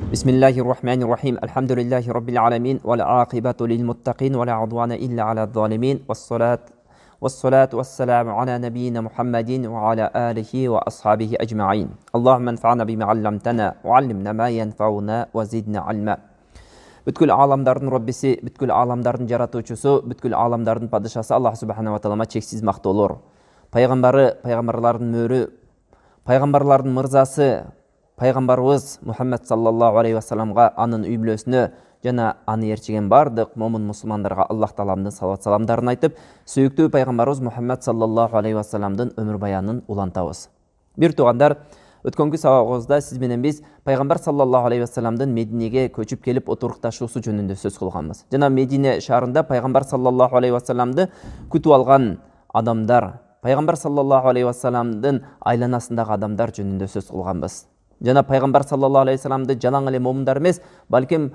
Bismillahirrahmanirrahim. Elhamdülillahi Rabbil alemin. Ve l'aqibatu lil muttaqin. Ve la udvana illa ala zalimin. Vessalatu vesselamu ala nebiyyina Muhammedin ve ala alihi ve ashabihi ecma'in. Allahümme enfa'na bima allamtana ve allimna ma yenfa'una ve zidna ilma. Бүткүл аламдардын Роббиси, бүткүл аламдардын жаратуучусу, бүткүл аламдардын падышасы Аллах субханаху ва таалама чексиз мактоолор. Пайгамбары, пайгамбарлардын мөрү, пайгамбарлардын мырзасы, пайгамбарыбыз Мухаммед саллаллаху алейхи ва салламга, анын үй бүлөсүнө жана аны ээрчиген бардык момун мусулмандарга Аллах тааламдын салават саламдарын айтып, сүйүктүү пайгамбарыбыз Мухаммед саллаллаху алейхи ва салламдын өмүр баянын улантабыз. Бир туугандар, өткөнкү сабагыбызда сиз менен биз пайгамбар саллаллаху алейхи ва салламдын Мединеге көчүп келип отурукташуусу жөнүндө сөз кылганбыз. Жана Медине шаарында пайгамбар саллаллаху алейхи ва салламды күтүп алган адамдар, пайгамбар саллаллаху алейхи ва салламдын айланасындагы адамдар жөнүндө сөз кылганбыз. Жана пайгамбар саллаллаху алейхи ва салламды жалаң эле момундар эмес, балким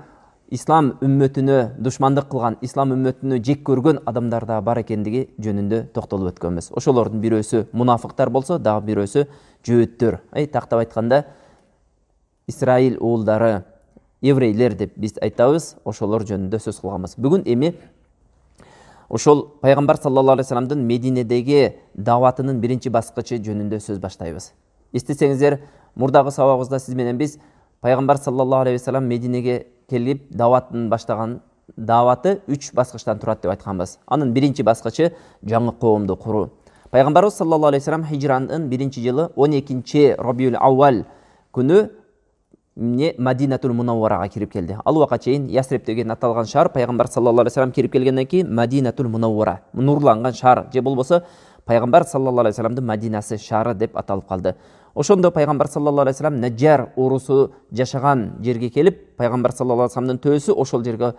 ислам үммөтүнө душмандык кылган, ислам үммөтүнө жек көргөн адамдар да бар экендиги жөнүндө токтолуп өткөнбүз. Ошолордун бирөөсү мунафыктар болсо, дагы бирөөсү жөөттөр. Тактап айтканда Исраил уулдары, еврейлер деп биз айтабыз, ошолор жөнүндө сөз кылганбыз. Бүгүн эми ошол пайгамбар саллаллаху алейхи ва салламдын Мединедеги даватынын биринчи баскычы жөнүндө сөз баштайбыз. Эстесеңиздер, мурдагы сабагыбызда сиз менен биз пайгамбар саллаллаху алейхи ва саллам Мединеге келип даватын баштаган даваты 3 баскычтан турат деп айтканбыз. Анын биринчи баскычы жаңы коомду куруу. Пайгамбарыбыз саллаллаху алейхи ва саллам хижранын биринчи жылы 12-чи Рабиул Ауал күнү Мадинатул Мунавварага кирип келди. Ал убакка чейин Ясреб деген аталган шаар пайгамбар саллаллаху алейхи ва саллам кирип келгенден кийин Мадинатул Мунаввара, нурланган шаар же болбосо пайгамбар саллаллаху алейхи ва салламдын Мадинасы шаары деп аталып калды. Ошондо пайгамбар саллаллаху алейхи ва саллам Наджар урусу жашаган жерге келип, пайгамбар саллаллаху алейхи ва салламдын төбөсү ошол жерге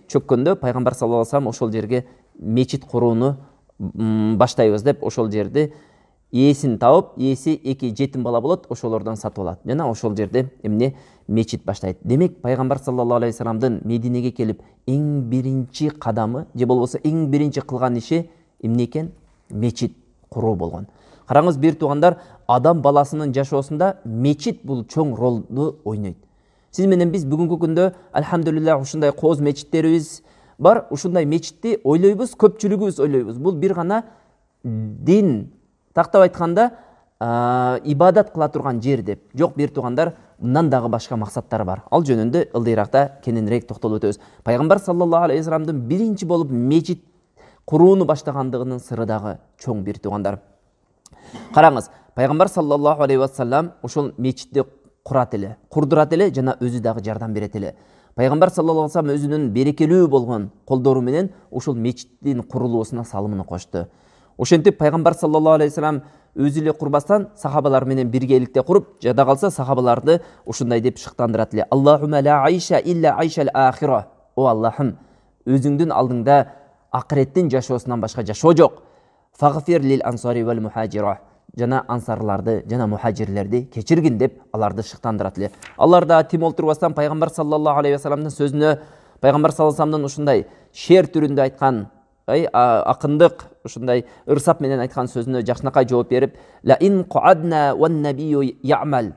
чөккөндө пайгамбар саллаллаху алейхи ва саллам ошол жерге мечит курууну баштайбыз деп ошол жерди ээсин табып, ээси 2 жетим бала болот, ошолордон сатып алат. Жана ошол жерде мечит баштайт. Демек пайгамбар саллаллаху алейхи ва салламдын Мединеге келип эң биринчи кадамы же болбосо эң биринчи кылган иши эмне экен? Мечит куруу болгон. Караңыз, бир туугандар, адам баласынын жашоосунда мечит бул чоң ролду ойнойт. Сиз менен биз бүгүнкү күндө альхамдулилlah ушундай кооз мечиттерибиз бар. Ушундай мечитти ойлойбуз, көпчүлүгүбүз ойлойбуз. Бул бир гана дин, тактап айтканда ибадат кыла турган жер деп. Жок, бир туугандар, мындан дагы башка максаттар бар. Ал жөнүндө ылдыйракта кененирээк токтолуп өтөбүз. Пайгамбар саллаллаху алейхи ва салламдын биринчи болуп мечит курууну баштагандыгынын сыры дагы чоң, бир туугандар. Караңыз, пайгамбар саллаллаху алейхи ва саллам ошол мечитти курат эле, курдурат эле жана өзү дагы жардам берет эле. Пайгамбар саллаллаху алейхи ва саллам өзүнүн берекелүү болгон колдору менен ошол мечиттин курулуусуна салымын кошту. Ошентип пайгамбар саллаллаху алейхи ва саллам өзү эле курбастан сахабалар менен биргеликте куруп, жада калса сахабаларды ушундай деп шыктандырат эле. Аллахумма ла айша илля айшал ахира. О Аллахым, өзүңдүн алдыңда акыреттин жашоосунан башка жашоо жок. Фагфир лил ансари вал мухажира. Жана ансарларды, жана мухажирлерди кечиргин деп аларды шыктандырат эле. Алар да тим олтурбастан пайгамбар саллаллаху алейхи ва салламдын сөзүнө, пайгамбар саллаллаху алейхи ва салламдын ушундай шер түрүндө айткан, акындык, ушундай ырсап менен айткан сөзүнө жакшынакай жооп берип, ла ин қадна ван набию яъмал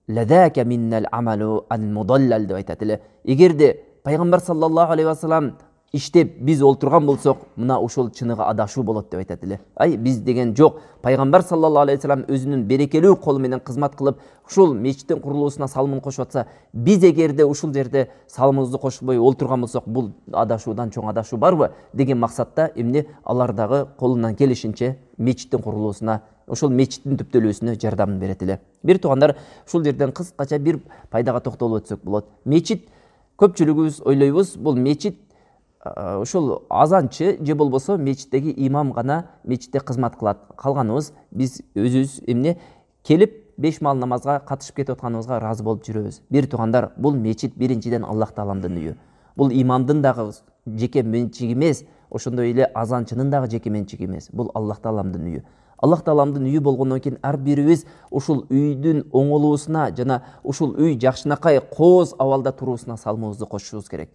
ладака миннал амалу ал мудаллал деп айтат эле. Эгерде пайгамбар саллаллаху алейхи ва саллам иштеп биз олтурган болсок, мына ушул чыныгы адашуу болот деп айтат эле. Биз деген жок. Пайгамбар саллаллаху алейхи ва саллам өзүнүн берекелүү колу менен кызмат кылып, ушул мечиттин курулуусуна салымын кошуп атса, биз эгерде ушул жерде салымыбызды кошпой олтурган болсок, бул адашуудан чоң адашуу барбы деген максатта алар дагы колунан келишинче мечиттин курулуусуна, ошол мечиттин түптөлүүсүнө жардам берет эле. Бир туугандар, ушул жерден кыскача бир пайдага токтолуп өтсөк болот. Мечит, көпчүлүгүбүз ойлойбуз, бул мечит ушул азанчы же болбосо мечиттеги имам гана мечитте кызмат кылат. Калганыбыз биз өзүбүз келип 5 маал намазга катышып кетип атканыбызга ыраазы болуп жүрөбүз. Бир туугандар, бул мечит биринчиден Аллах тааламдын үйү. Бул имамдын дагы жеке менчиги эмес, ошондой эле азанчынын дагы жеке менчиги эмес. Бул Аллах тааламдын үйү. Аллах тааламдын үйү болгондон кийин ар бирибиз ушул үйдүн оңолуусуна жана ушул үй жакшынакай кооз абалда туруусуна салымыбызды кошушубуз керек.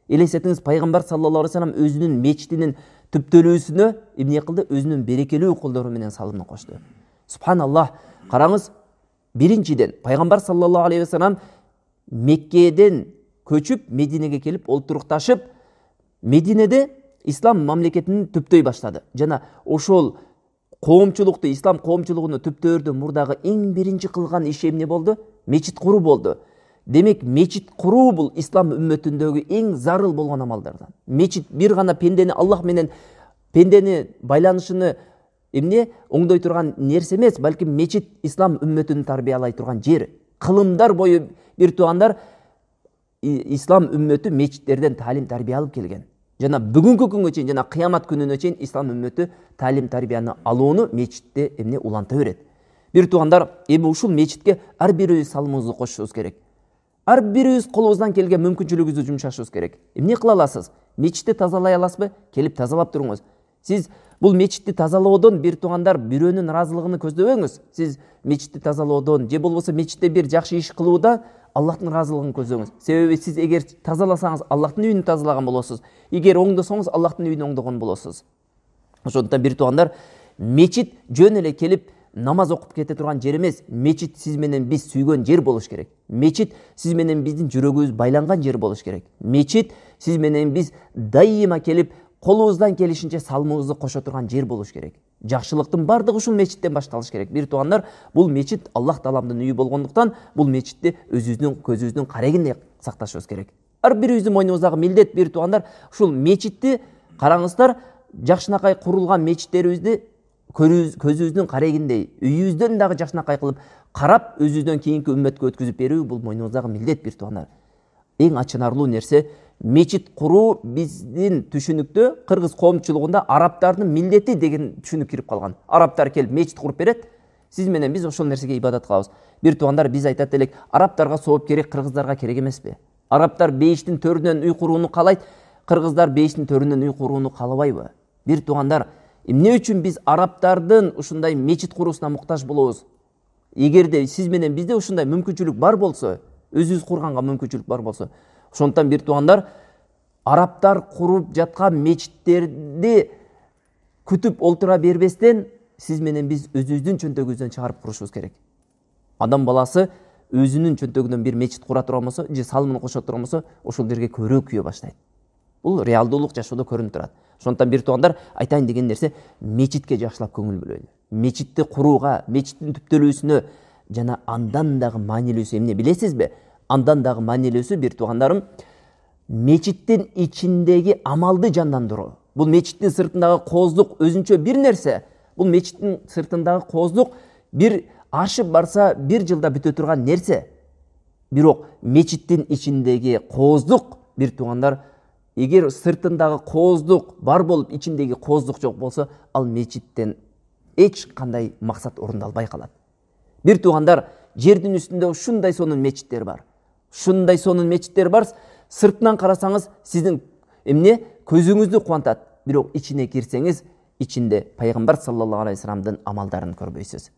Элестетиңиз, пайгамбар саллаллаху алейхи ва саллам өзүнүн мечитинин түптөлүүсүнө эмне кылды? Өзүнүн берекелүү колдору менен салымын кошду. Субханаллах. Караңыз, биринчиден пайгамбар саллаллаху алейхи ва саллам Меккеден көчүп Мединеге келип олтурукташып, Мединеде ислам мамлекетин түптөй баштады. Жана ошол коомчулукту, ислам коомчулугуну түптөөрдө мурдагы эң биринчи кылган иши эмне болду? Мечит куруу болду. Демек, мечит куруу бул ислам үммөтүндөгү эң зарыл болгон амалдардан. Мечит бир гана пендени, Аллах менен пендени байланышыны эмне оңдой турган нерсе эмес, балким мечит ислам үммөтүн тарбиялай турган жер. Кылымдар бою бир туугандар ислам үммөтү мечиттерден таалим тарбия алып келген. Жана бүгүнкү күнгө чейин, жана кыямат күнүнө чейин ислам үммөтү таалим тарбияны алууну мечитте эмне уланта берет. Бир туугандар, эми ушул мечитке ар бирибиз салымыбызды кошушубуз керек. Ар бирибиз колубуздан келген мүмкүнчүлүгүбүздү жумшашыбыз керек. Эмне кыла аласыз? Мечитти тазалай аласызбы? Келип тазалап туруңуз. Сиз бул мечитти тазалоодон бир туугандар бирөөнүн ыраазылыгын көздөбөңүз. Сиз мечитти тазалоодон же болбосо мечитте бир жакшы иш кылууда Аллахтын ыраазылыгын көздөңүз. Себеби сиз эгер тазаласаңыз, Аллахтын үйүн тазалаган болосуз. Эгер оңдосоңуз, Аллахтын үйүн оңдогон болосуз. Ошондуктан бир туугандар, мечит жөн эле келип намаз окуп кете турган жер эмес. Мечит сиз менен биз сүйгөн жер болуш керек. Мечит сиз менен биздин жүрөгүбүз байланган жер болуш керек. Мечит сиз менен биз дайыма келип колубуздан келишинче салымыбызды кошо турган жер болуш керек. Жакшылыктын бардыгы ушул мечиттен башталыш керек. Бир туугандар, бул мечит Аллах Тааламдын үйү болгондуктан бул мечитти өзүбүздүн көзүбүздүн карегиндей сакташыбыз керек. Ар бирибиздин мойнубуздагы милдет, бир туугандар, ушул мечитти караңыздар, жакшынакай курулган мечиттерибизди көзүбүздүн карегиндей, үйүбүздөн дагы жакшынакай кылып карап, өзүбүздөн кийинки үммөткө өткүзүп берүү бул мойнубуздагы милдет, бир туугандар. Эң ачынарлуу нерсе, мечит куруу биздин түшүнүктө кыргыз коомчулугунда араптардын милдети деген түшүнүк кирип калган. Араптар келип мечит куруп берет, сиз менен биз ошол нерсеге ибадат кылабыз. Бир туугандар, биз айтат элек, араптарга сооп керек, кыргыздарга керек эмеспи? Араптар бейиштин төрүнөн үй курууну каалайт, кыргыздар бейиштин төрүнөн үй курууну каалабайбы? Бир туугандар, эмне үчүн биз араптардын ушундай мечит куруусуна муктаж болобуз? Эгерде сиз менен бизде ушундай мүмкүнчүлүк бар болсо, өзүбүз курганга мүмкүнчүлүк бар болсо, ошондуктан бир туугандар, араптар куруп жаткан мечиттерди күтүп олтура бербестен, сиз менен биз өзүбүздүн чөнтөгүбүздөн чыгарып курушубуз керек. Адам баласы өзүнүн чөнтөгүнөн бир мечит кура турган болсо, же салымын кошо турган болсо, ошол жерге көрөө күйө баштайт. Бул реалдуулук жашоодо көрүнүп турат. Ошондуктан бир туугандар, айтайын деген нерсе, мечитке жакшылап көңүл бөлөлү. Мечитти курууга, мечиттин түптөлүүсүнө жана андан дагы маанилүүсү эмне билесизби? Андан дагы маанилүүсү, бир туугандарым, мечиттин ичиндеги амалды жандандыруу. Бул мечиттин сыртындагы кооздук өзүнчө бир нерсе. Бул мечиттин сыртындагы кооздук бир ашып барса бир жылда бүтө турган нерсе. Бирок мечиттин ичиндеги кооздук, бир туугандар, эгер сыртындагы кооздук бар болуп, ичиндеги кооздук жок болсо, ал мечиттен эч кандай максат орундалбай калат. Бир туугандар, жердин үстүндө ушундай сонун мечиттер бар. Ушундай сонун мечиттер бар. Сыртынан карасаңыз, сиздин эмне көзүңүздү кубантат. Бирок ичине кирсеңиз, ичинде пайгамбар саллаллаху алейхи вассаламдын амалдарын көрбөйсүз.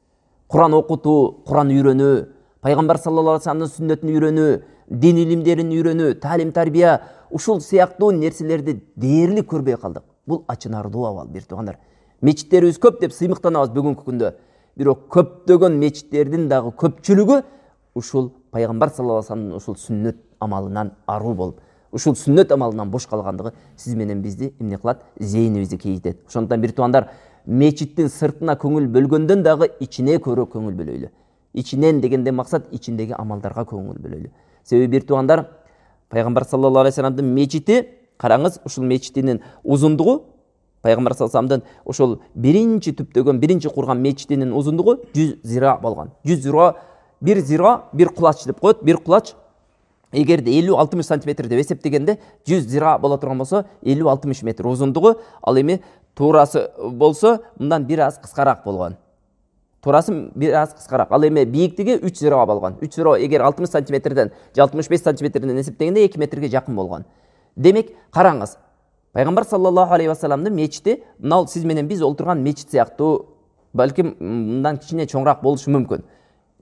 Куран окутуу, Куран үйрөнүү, пайгамбар саллаллаху алейхи вассаламдын сүннөтүн үйрөнүү, дин илимдерин үйрөнүү, таалим тарбия, ушул сыяктуу нерселерди дээрлик көрбөй калдык. Бул ачынарлуу абал, бир туугандар. Мечиттерибиз көп деп сыймыктанабыз бүгүнкү күндө. Бирок көптөгөн мечиттердин дагы көпчүлүгү ушул пайгамбар саллаллаху алейхи вассаламдын ушул сүннөт амалынан аруу болуп, ушул сүннөт амалынан бош калгандыгы сиз менен бизди эмне кылат? Зээнибизди кейитет. Ошондуктан бир туугандар, мечиттин сыртына көңүл бөлгөндөн дагы ичине көрө көңүл бөлөйлү. Ичинен дегенде максат ичиндеги амалдарга көңүл бөлөйлү. Себеби бир туугандар, пайгамбар саллаллаху алейхи вассаламдын мечити, караңыз, ушул мечитинин узундугу, пайгамбар саллаллаху алейхи вассаламдын ошол биринчи түптөгөн, биринчи курган мечитинин узундугу 100 зира болгон. 100 зира, бир зира, бир кулач деп коет. Бир кулач эгерде 50-60 сантиметр деп эсептегенде 100 зира боло турган болсо, 50-60 метр узундугу, ал эми туурасы болсо, мындан бир аз кыскараак болгон. Туурасы бир аз кыскараак. Ал эми бийиктиги 3 зира болгон. 3 зира эгер 60 сантиметрден же 65 сантиметрден эсептегенде 2 метрге жакын болгон. Демек, караңыз, пайгамбар саллаллаху алейхи вассаламдын мечити, мынау сиз менен биз олтурган мечит сыяктуу, балким мындан кичине чоңураак болушу мүмкүн.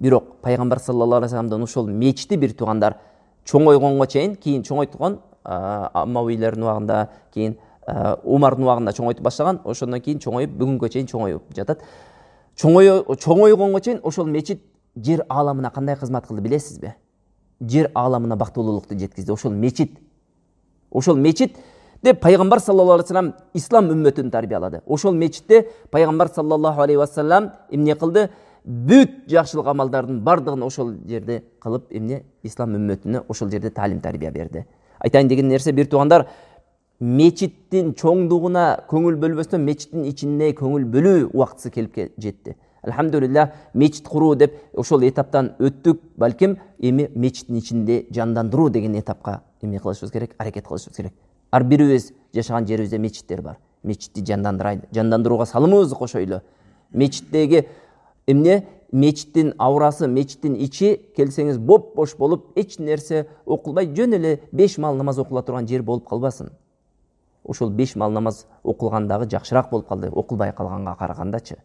Бирок пайгамбар саллаллаху алейхи вассаламдын ошол мечити, бир туугандар, чоңойгонго чейин, кийин чоңойтулган, Аммавийлердин убагында, кийин Умардын убагында чоңойтуп баштаган, ошондон кийин чоңоюп, бүгүнгө чейин чоңоюп жатат. Чоңойгонго чейин ошол мечит жер ааламына кандай кызмат кылды билесизби? жер аламына бактылуулукту жеткизди. Ошол мечит. Ошол мечитте пайгамбар саллаллаху алейхи вассалам ислам үммөтүн тарбиялады. Ошол мечитте пайгамбар саллаллаху алейхи вассалам эмне кылды? Бүт жакшылык амалдардын бардыгын ошол жерде кылып, эмне ислам үммөтүнө ошол жерде талим тарбия берди. Айтайын деген нерсе, бир туугандар, мечиттин чоңдугуна көңүл бөлбөстөн мечиттин ичине көңүл бөлүү убактысы келип жетти. Алхамдулилlah, мечит куруу деп ошол этаптан өттүк. Балким эми мечиттин ичинде жандандыруу деген этапка эме кылышыбыз керек, аракет кылышыбыз керек. Ар бирибиз жашаган жерибизде мечиттер бар. Мечитти жандандырайлы, жандандырууга салымыбызды кошойлу. Мечиттеги эмне, мечиттин аурасы, мечиттин ичи келсеңиз боп-бош болуп, эч нерсе окулбай, жөн эле 5 мал намаз окула турган жер болуп калбасын. Ошол 5 мал намаз окулгандагы жакшыраак болуп калды, окулбай калганга карагандачы.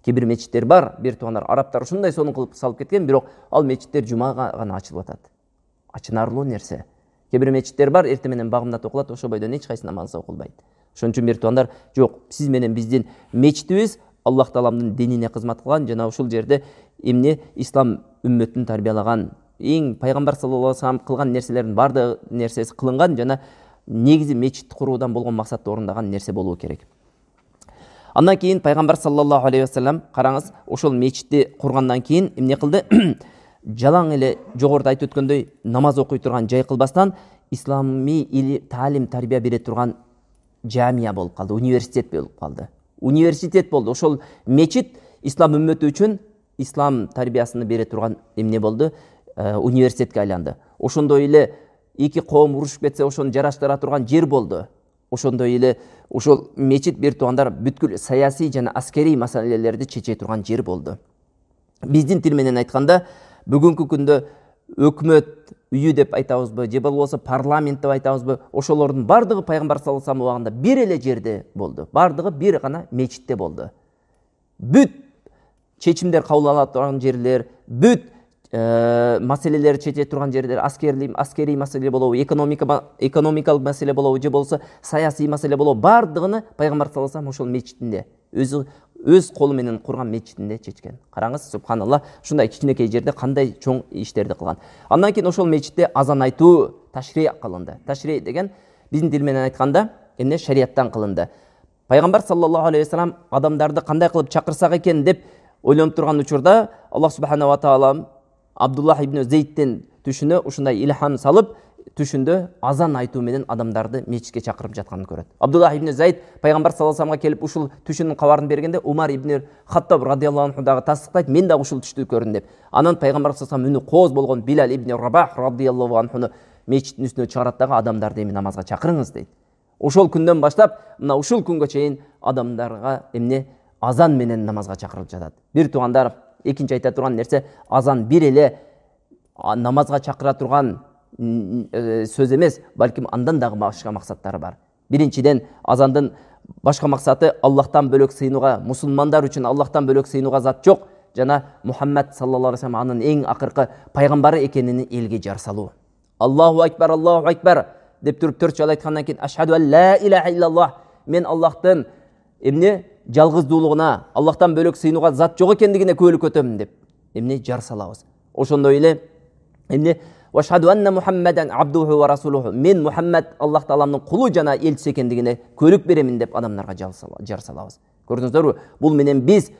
Кээ бир мечиттер бар, бир туугандар, арабтар ушундай сонун кылып салып кеткен, бирок ал мечиттер жумага гана ачылып атат. Ачынарлуу нерсе. Кээ бир мечиттер бар, эртең менен багымдат окулат, ошол бойдон эч кайсы намаз окулбайт. Ошон үчүн бир туугандар, жок, сиз менен биздин мечитибиз Аллах Тааланын динине кызмат кылган, жана ушул жерде эмне ислам үммөтүн тарбиялаган, эң пайгамбар саллаллаху алейхи вассалам кылган нерселердин бардык нерсеси кылынган, жана негизи мечит куруудан болгон максатты орундаган нерсе болуу керек. Андан кийин пайгамбар саллаллаху алейхи вассалам, караңыз, ошол мечитти кургандан кийин эмне кылды? Жалаң эле жогоруда айтып өткөндөй намаз окуй турган жай кылбастан, исламий талим тарбия бере турган жамия болуп калды, университет болуп калды. Университет болду. Ошол мечит ислам үммөтү үчүн ислам тарбиясын бере турган эмне болду? Университетке айланды. Ошондой эле эки коом урушуп кетсе, ошону жараштыра турган жер болду. Ошондой эле ошол мечит, бир туугандар, бүткүл саясий жана аскерий маселелерди чече турган жер болду. Биздин тил менен айтканда, бүгүнкү күндө өкмөт үйү деп айтабызбы, же болбосо парламент деп айтабызбы, ошолордун бардыгы пайгамбар саллаллаху алейхи вассалам убагында бир эле жерде болду. Бардыгы бир гана мечитте болду. Бүт чечимдер кабыл ала турган жерлер, бүт маселелер чече турган жерлер, аскерий маселе болобу, экономикалык маселе болобу, же болсо саясий маселе болобу, бардыгыны пайгамбар саллаллаху алейхи вассалам ошол мечитинде, өз колу менен курган мечитинде чечкен. Караңыз, субханалла, ушундай кичинекей жерде кандай чоң иштерди кылган. Андан кийин ошол мечитте азан айтуу ташри кылынды. Ташри деген биздин тил менен айтканда эмне, шарияттан кылынды. Пайгамбар саллаллаху алейхи вассалам адамдарды кандай кылып чакырсак экен деп ойлонуп турган учурда Аллах субханаху ва таала Абдуллах ибн Зейдтин түшүнө ушундай илхам салып, түшүндө азан айтуу менен адамдарды мечитке чакырып жатканын көрөт. Абдуллах ибн Зейд пайгамбар саллаллаху алейхи вассаламга келип ушул түшүнүн кабарын бергенде, Умар ибн Хаттаб радыйаллаху анху дагы тасдыктайт, мен дагы ушул түштү көрдүм деп. Анан пайгамбар саллаллаху алейхи вассалам үнү кооз болгон Билал ибн Рабах радыйаллаху анхуну мечиттин үстүнө чыгарат дагы, адамдарды эми намазга чакырыңыз дейт. Ошол күндөн баштап мына ушул күнгө чейин адамдарга эмне, азан менен намазга чакырылып жатат. Бир туугандар, экинчи айта турган нерсе, азан бир эле намазга чакыра турган сөз эмес, балким андан дагы башка максаттары бар. Биринчиден, азандын башка максаты Аллахтан бөлөк сыйынууга, мусулмандар үчүн Аллахтан бөлөк сыйынууга зат жок, жана Мухаммад саллаллаху алейхи вассалам анын эң акыркы пайгамбары экенин элге жар салуу. Аллаху акбар деп туруп 4 жолу айткандан кийин ашхаду ан ла илаха иллаллах, мен Аллахтын эмне, жалгыздуулугуна, Аллахтан бөлөк сыйынууга зат жок экендигине күбөлүк өтөмүн деп эмне, жар салабыз. Ошондой эле эмне, вашхаду анна Мухаммадан абдуху ва расулуху, мен Мухаммад Аллах Тааланын кулу жана элчиси экендигине күбөлүк беремин деп адамдарга жар салабыз. Көрдүңүздөрбү? Бул менен биз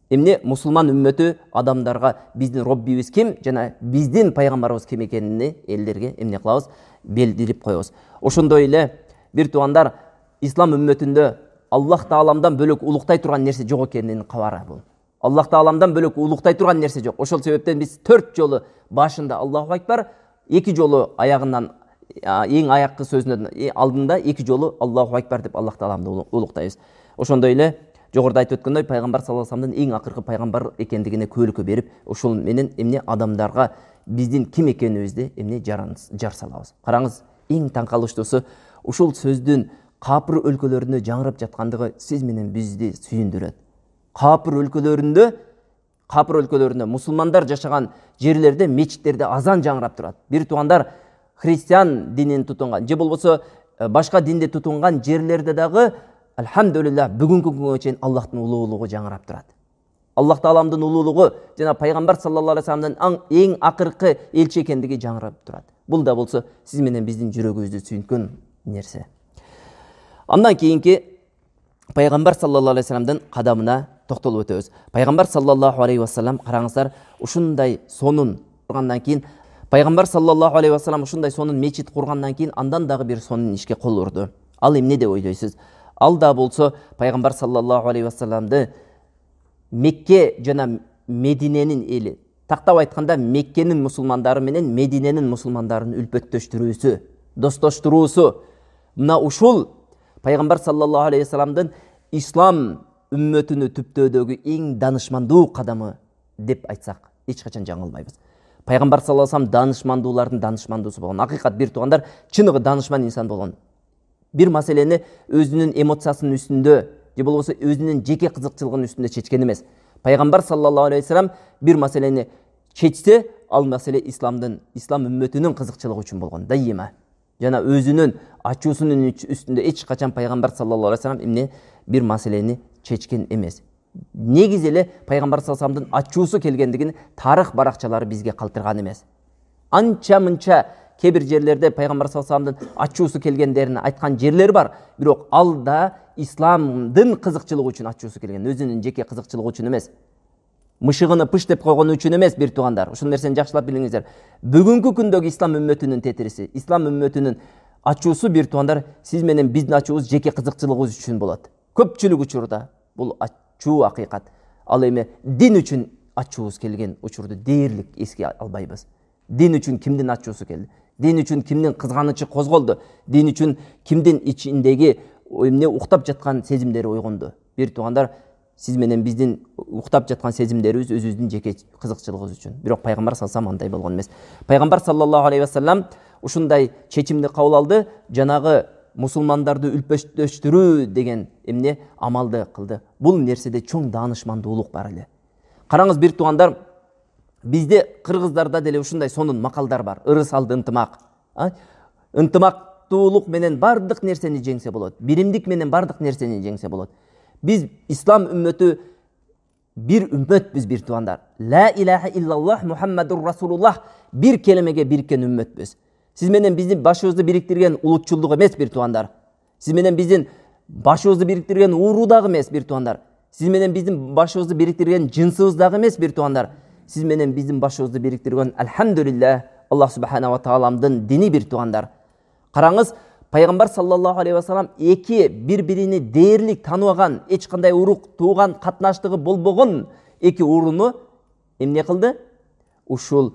эмне, мусулман үммөтү адамдарга биздин Роббибиз ким жана биздин пайгамбарыбыз ким экенин элдерге эмне кылабыз, белгилеп коебуз. Ошондой эле бир туугандар, ислам үммөтүндө Аллах Тааламдан бөлөк улуктай турган нерсе жок экенин кабары бул. Аллах Тааламдан бөлөк улуктай турган нерсе жок. Ошол себептен биз 4 жолу башында Аллаху акбар, 2 жолу аягынан, эң аяккы сөзүнөн алдында 2 жолу Аллаху акбар деп Аллах Тааламды улуктайбыз. Ошондой эле жогоруда айтып өткөндөй, пайгамбар саллаллаху алейхи вассаламдын эң акыркы пайгамбар экендигине күбөлүккө берип, ошол менен эмне, адамдарга биздин ким экенибизди эмне, жар салабыз. Караңыз, эң таң калыштуусу, ушул сөздүн капыр өлкөлөрүндө жаңырап жаткандыгы сиз менен бизди сүйүндүрөт. Капыр өлкөлөрүндө мусулмандар жашаган жерлерде, мечиттерде азан жаңырап турат. Бир туугандар, христиан динин тутунган же болбосо башка динди тутунган жерлерде дагы, алхамдулилlah, бүгүнкү күнгө чейин Аллахтын улуулугу жаңырап турат. Аллах Тааламдын улуулугу жана пайгамбар саллаллаху алейхи вассаламдын эң акыркы элчи экендиги жаңырап турат. Бул да болсо сиз менен биздин жүрөгүбүздү сүйүнткөн нерсе. Андан кийинки пайгамбар саллаллаху алейхи вассаламдын кадамына токтолуп өтөбүз. Пайгамбар саллаллаху алейхи вассалам караңыздар, ушундай сонун кургандан кийин пайгамбар саллаллаху алейхи вассалам ушундай сонун мечит кургандан кийин андан дагы бир сонун ишке кол урду. Ал эмне деп ойлойсуз? Ал да болсо пайгамбар саллаллаху алейхи вассаламды Мекке жана Мединенин эли, тактап айтканда Меккенин мусулмандары менен Мединенин мусулмандарын үлпөттөштүрүүсү, достоштуруусу, мына ушул пайгамбар саллаллаху алейхи вассаламдын ислам үммөтүнү түптөөдөгү эң данышмандуу кадамы деп айтсак эч качан жаңылбайбыз. Пайгамбар саллаллаху алейхи вассалам данышмандуулардын данышмандуусу болгон. Акыйкат бир туугандар, чыныгы данышман инсан болгон. Бир маселени өзүнүн эмоциясынын үстүндө же болбосо өзүнүн жеке кызыкчылыгынын үстүндө чечкен эмес. Пайгамбар саллаллаху алейхи вассалам бир маселени чечсе, ал маселе ислам үммөтүнүн кызыкчылыгы үчүн болгон. Дайыма. Жана өзүнүн ачуусунун үстүндө эч качан пайгамбар саллаллаху алейхи вассалам эмне бир маселени чечкен эмес. Негизи эле пайгамбар саллаллаху алейхи вассаламдын ачуусу келгендигин тарых баракчалары бизге калтырган эмес. Анча-мынча кээ бир жерлерде пайгамбар саллаллаху алейхи вассаламдын ачуусу келгендерин айткан жерлер бар, бирок ал да исламдын кызыкчылыгы үчүн ачуусу келген, өзүнүн жеке кызыкчылыгы үчүн эмес. Мышыгыны пыш деп койгону үчүн эмес, бир туугандар. Ушул нерсени жакшылап билиңиздер. Бүгүнкү күндөгү ислам үммөтүнүн тетириси, ислам үммөтүнүн ачуусу, бир туугандар, сиз менен биздин ачуубуз жеке кызыкчылыгыбыз үчүн болот. Көпчүлүк учурда бул ачуу акыйкат. Ал эми дин үчүн ачуубуз келген учурду дээрлик эске албайбыз. Дин үчүн кимдин ачуусу келди? Дин үчүн кимдин кызганычы козголду? Дин үчүн кимдин ичиндеги эмне уктап жаткан сезимдери ойгонду? Бир туугандар, сиз менен биздин уктап жаткан сезимдерибиз өзүбүздүн жеке кызыкчылыгыбыз үчүн. Бирок пайгамбар саллаллаху алейхи вассалам андай болгон эмес. Пайгамбар саллаллаху алейхи вассалам ушундай чечимди кабыл алды, жанагы мусулмандарды үлпөттөштүрүү деген эмне амалды кылды. Бул нерседе чоң данышмандуулук бар эле. Караңыз бир туугандар, бизде кыргыздарда деле ушундай сонун макалдар бар. Ырыс алды ынтымак. Ынтымактуулук менен бардык нерсени жеңсе болот. Биримдик менен бардык нерсени жеңсе болот. Биз ислам үммөтү бир үммөтбүз, бир туугандар. Ла илаха иллаллах Мухаммадур Расулуллах бир келемеге бириккен үммөтбүз. Сиз менен биздин башыбызды бириктирген улутчулдук эмес, бир туугандар. Сиз менен биздин башыбызды бириктирген ууруу дагы эмес, бир туугандар. Сиз менен биздин башыбызды бириктирген жынсыбыз дагы эмес, бир туугандар. Сиз менен биздин башыбызды бириктирген алхамдулилlah Аллах субхана ва тааламдын дини, бир туугандар. Караңыз, пайгамбар саллаллаху алейхи вассалам эки бири-биrini дээрлик тааныбаган, эч кандай урук тууган катнаштыгы болбогон эки урууну эмне кылды? Ушул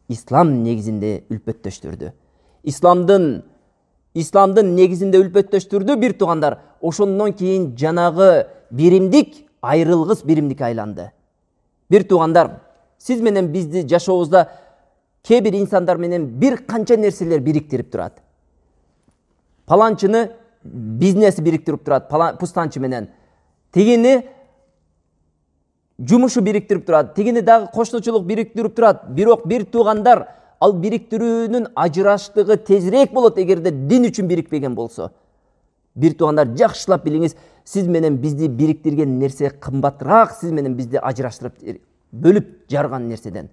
ислам негизинде үлпөттөштүрдү. Исламдын негизинде үлпөттөштүрдү, бир туугандар. Ошондон кийин жанагы биримдик айрылгыс биримдикке айланды. Бир туугандар, сиз менен бизди жашообузда кээ бир инсандар менен бир канча нерселер бириктирип турат. Паланчыны бизнеси бириктирип турат, пустанчы менен. Тигини жумушу бириктирип турат, тигини дагы кошночулук бириктирип турат. Бирок бир туугандар, ал бириктирүүнүн ажыраштыгы тезирээк болот эгерде дин үчүн бирикпеген болсо. Бир туугандар, жакшылап билиңиз, сиз менен бизди бириктирген нерсе кымбатыраак, сиз менен бизди ажыраштырып бөлүп жарган нерседен.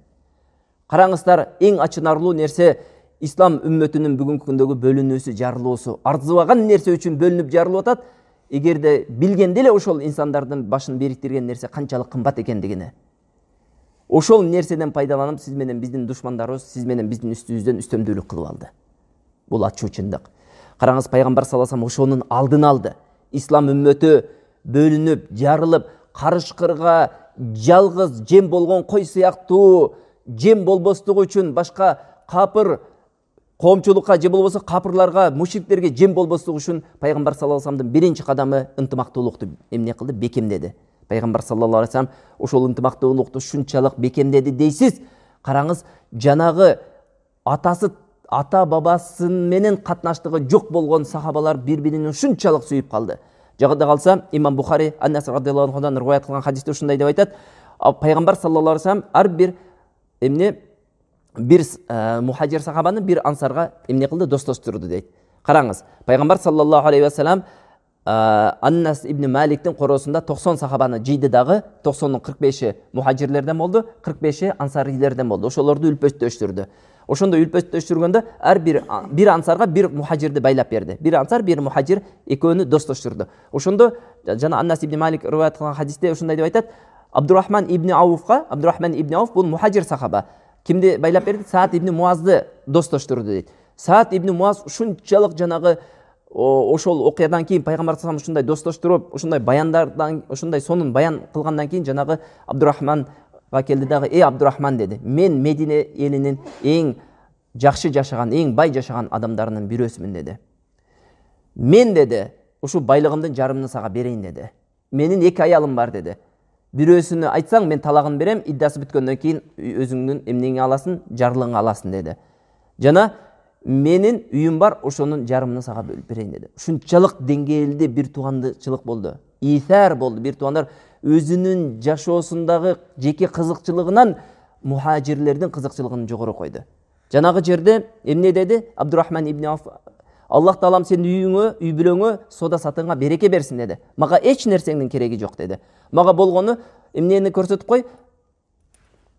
Караңыздар, эң ачынарлуу нерсе ислам үммөтүнүн бүгүнкү күндөгү бөлүнүүсү, жарылуусу. Арзыбаган нерсе үчүн бөлүнүп жарылып атат. Эгерде билгенде эле ошол инсандардын башын бириктирген нерсе канчалык кымбат экендигини. Ошол нерседен пайдаланып, сиз менен биздин душмандарыбыз сиз менен биздин үстүбүздөн үстөмдүүлүк кылып алды. Бул ачуу чындык. Караңыз, пайгамбар саллаллаху алейхи вассалам ошонун алдын алды. Ислам үммөтү бөлүнүп, жарылып, карышкырга жалгыз жем болгон кой сыяктуу жем болбостугу үчүн башка капыр коомчулукка же болбосо капырларга, мушриктерге жем болбостугу үчүн пайгамбар саллаллаху алейхи вассаламдын биринчи кадамы ынтымактуулукту эмне кылды? Бекемдеди. Пайгамбар саллаллаху алейхи вассалам ошол ынтымактуулукту шунчалык бекемдеди дейсиз. Караңыз, жанагы ата бабасын менен катнаштыгы жок болгон сахабалар бири-бирин шунчалык сүйүп калды. Жагыда калса, имам Бухари Анас радhiyallahu анхудан риваят кылган хадисте ушундай деп айтат. Пайгамбар саллаллаху алейхи вассалам ар бир бир мухажир сахабаны бир ансарга эмне кылды? Достоштурду дейт. Караңыз, пайгамбар саллаллаху алейхи вассалам Аннас ибн Маликтин коросунда 90 сахабаны жийди дагы, 90-ның 45-и мухажирлерден болду, 45-и ансарийлерден болду. Ошолорду үлпөстөштүрдү. Ошондо үлпөстөштүргөндө ар бир ансарга бир мухажирди байлап берди. Бир ансар, бир мухажир экөөнү достоштурду. Ошондо жана Аннас ибн Малик риваят кылган хадисте ушундай деп айтат: Абдурахман ибн Ауф бул мухажир сахаба. Кимди байлап берди? Саад ибн Муазды достоштурду дейт. Саад ибн Муаз ушунчалык жанагы ошол окуядан кийин пайгамбар саллаллаху алейхи ушундай достоштуруп, ушундай баяндардан, ушундай сонун баян кылгандан кийин жанагы Абдурахманга келди дагы: "Эй Абдурахман" деди, "Мен Медине элинин эң жакшы жашаган, эң бай жашаган адамдарынын бирөөсүмүн" деди. "Мен" деди, "ушу байлыгымдын жарымын сага берейин" деди. "Менин 2 аялым бар" деди. "Бирөөсүнө айтсаң мен талагын берем, иддасы бүткөндөн кийин өзүңдүн эмнеңи аласың, жарлыгыңы аласың" деди. "Жана менин үйүм бар, ошонун жарымын сага бөлүп берейин" деди. Ушунчалык деңгээлде бир туугандычылык болду. Исар болду. Бир туугандар өзүнүн жашоосундагы жеке кызыкчылыгынан мухажирлердин кызыкчылыгын жогору койду. Жанагы жерде эмне деди? Абдурахман ибн Ауф: "Аллах таалам сенин үйүңө, үй бүлөңө, сода сатыңа береке берсин" деди. "Мага эч нерсеңдин кереги жок" деди. "Мага болгону эмнени көрсөтүп кой?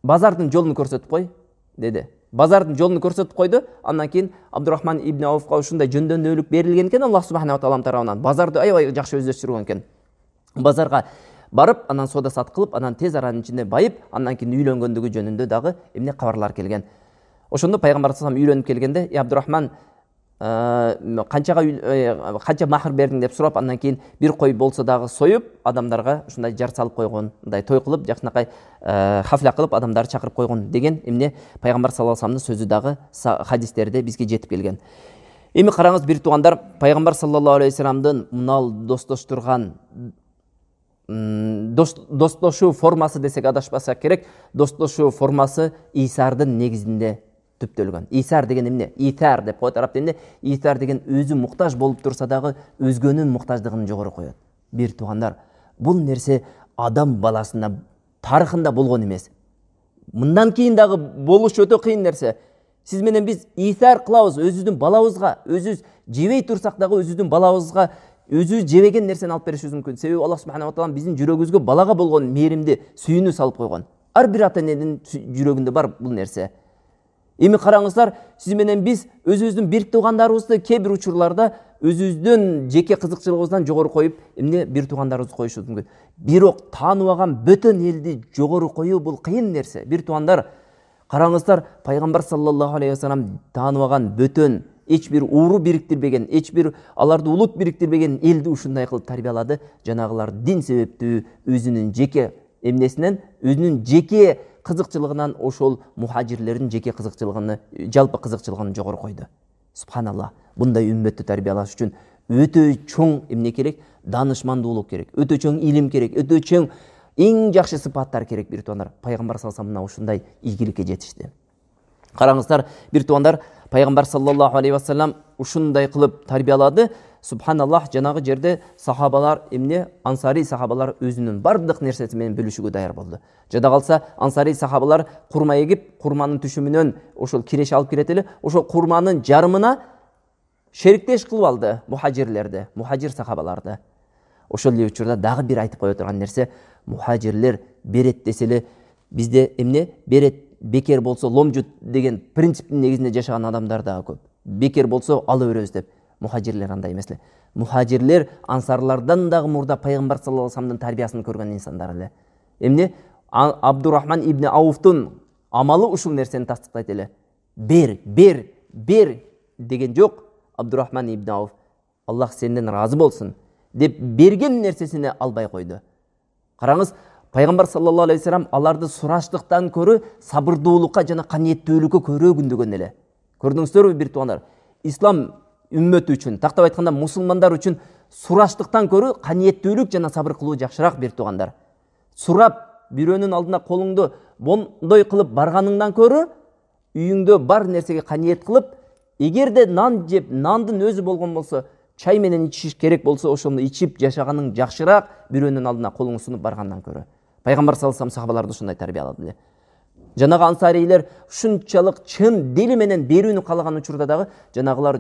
Базардын жолун көрсөтүп кой" деди. Базардын жолун көрсөтүп койду. Андан кийин Абдурахман ибн Ауфка ушундай жөндөмдүүлүк берилген экен Аллах субханаху ва таалам тарабынан. Базарды аябай жакшы өздөштүргөн экен. Базарга барып, анан сода сат кылып, анан тез аранын ичинде байып, андан кийин үйлөнгөндүгү жөнүндө дагы эмне кабарлар келген. Ошондо пайгамбар саллаллаху алейхи вассалам үйлөнүп келгенде: "Ey Абдурахман, канча махр бердиң" деп сурап, андан кийин бир кой болсо дагы союп, адамдарга ушундай жар салып койгон, мындай той кылып, жакшынакай хафля кылып, адамдарды чакырып койгон деген эмне пайгамбар саллаллаху алейхи вассаламдын сөзү дагы хадистерде бизге жетип келген. Эми караңыз бир туугандар, пайгамбар саллаллаху алейхи вассаламдын мынал достоштурган достошуу формасы десек адашпасак керек, достошуу формасы исардын негизинде түптөлгөн. Исар деген эмне? Итар деп коет араб тилинде. Итар деген өзү муктаж болуп турса дагы өзгөнүн муктаждыгын жогору коет. Бир туугандар, бул нерсе адам баласына тарыхында болгон эмес. Мындан кийин дагы болушу өтө кыйын нерсе. Сиз менен биз итар кылабыз өзүбүздүн балабызга, өзүбүз жебей турсак дагы өзүбүздүн балабызга өзүбүз жебеген нерсени алып беришибиз мүмкүн. Себеби Аллах субханаху ва таалам биздин жүрөгүбүзгө балага болгон мээримди, сүйүүнү салып койгон. Ар бир ата эненин жүрөгүндө бар бул нерсе. Эми караңыздар, сиз менен биз өзүбүздүн бир туугандарыбызды кээ бир учурларда өзүбүздүн жеке кызыкчылыгыбыздан жогору коюп, эмне бир туугандарыбызды коюшубуз мүмкүн. Бирок тааныбаган бөтөн элди жогору коюу бул кыйын нерсе. Бир туугандар, караңыздар, пайгамбар саллаллаху алейхи вассалам тааныбаган бөтөн эч бир ууру бириктирбеген, эч бир аларды улут бириктирбеген элди ушундай кылып тарбиялады. Жанагылар дин себептүү өзүнүн жеке эмнесинен, өзүнүн жеке кызыкчылыгынан ошол мухажирлердин жеке кызыкчылыгын, жалпы кызыкчылыгын жогору койду. Субханаллах. Мындай үммөттү тарбиялаш үчүн өтө чоң эмне керек? Данышмандуулук керек, өтө чоң илим керек, өтө чоң эң жакшы сыпаттар керек. Бир туугандар, пайгамбар саллаллаху алейхи вассалам ушундай ийгиликке жетишти. Караңыздар, бир туугандар, пайгамбар саллаллаху алейхи вассалам ушундай кылып тарбиялады. Субханаллах, жанагы жерде сахабалар эмне? Ансари сахабалар өзүнүн бардык нерсеси менен бөлүшүүгө даяр болду. Жада калса, ансари сахабалар курма эгип, курманын түшүмүнөн ошол киреш алып кирет эле, ошол курманын жарымына шериктеш кылып алды мухажирлерди, мухажир сахабаларды. Ошол эле учурда дагы бир айтып кое турган нерсе, мухажирлер берет деселе бизде эмне? Берет бекер болсо ломжут деген принциптин негизинде жашаган адамдар дагы көп. Бекер болсо ала беребиз деп. Мухажирлер андай эмес эле. Мухажирлер ансарлардан дагы мурда пайгамбар саллаллаху алейхи вассаламдын тарбиясын көргөн инсандар эле. Эмне? Абдурахман ибн Ауфтун амалы ушул нерсени тастыктайт эле. Бер деген жок. Абдурахман ибн Ауф, Аллах сенден разы болсун деп берген нерсесине албай койду. Караңыз, пайгамбар саллаллаху алейхи вассалам аларды сураштыктан көрө сабырдуулукка жана каниеттүүлүккө көрө күндөгөн эле. Көрдүңүздөрбү бир туугандар? Ислам үммөтү үчүн, тактап айтканда мусулмандар үчүн сураштыктан көрө каниеттүүлүк жана сабыр кылуу жакшыраак. Бир туугандар, сурап бирөөнүн алдына колуңду мондой кылып барганыңдан көрө үйүңдө бар нерсеге каниет кылып, эгерде нан жеп, нандын өзү болгон болсо, чай менен ичиш керек болсо, ошону ичип жашаганың жакшыраак бирөөнүн алдына колуңду сунуп баргандан көрө. Пайгамбар саллаллаху алейхи вассалам сахабаларды ушундай тарбиялады эле. Жанагы ансарийлер ушунчалык чын дили менен берүүнү каалаган учурда дагы жанагылар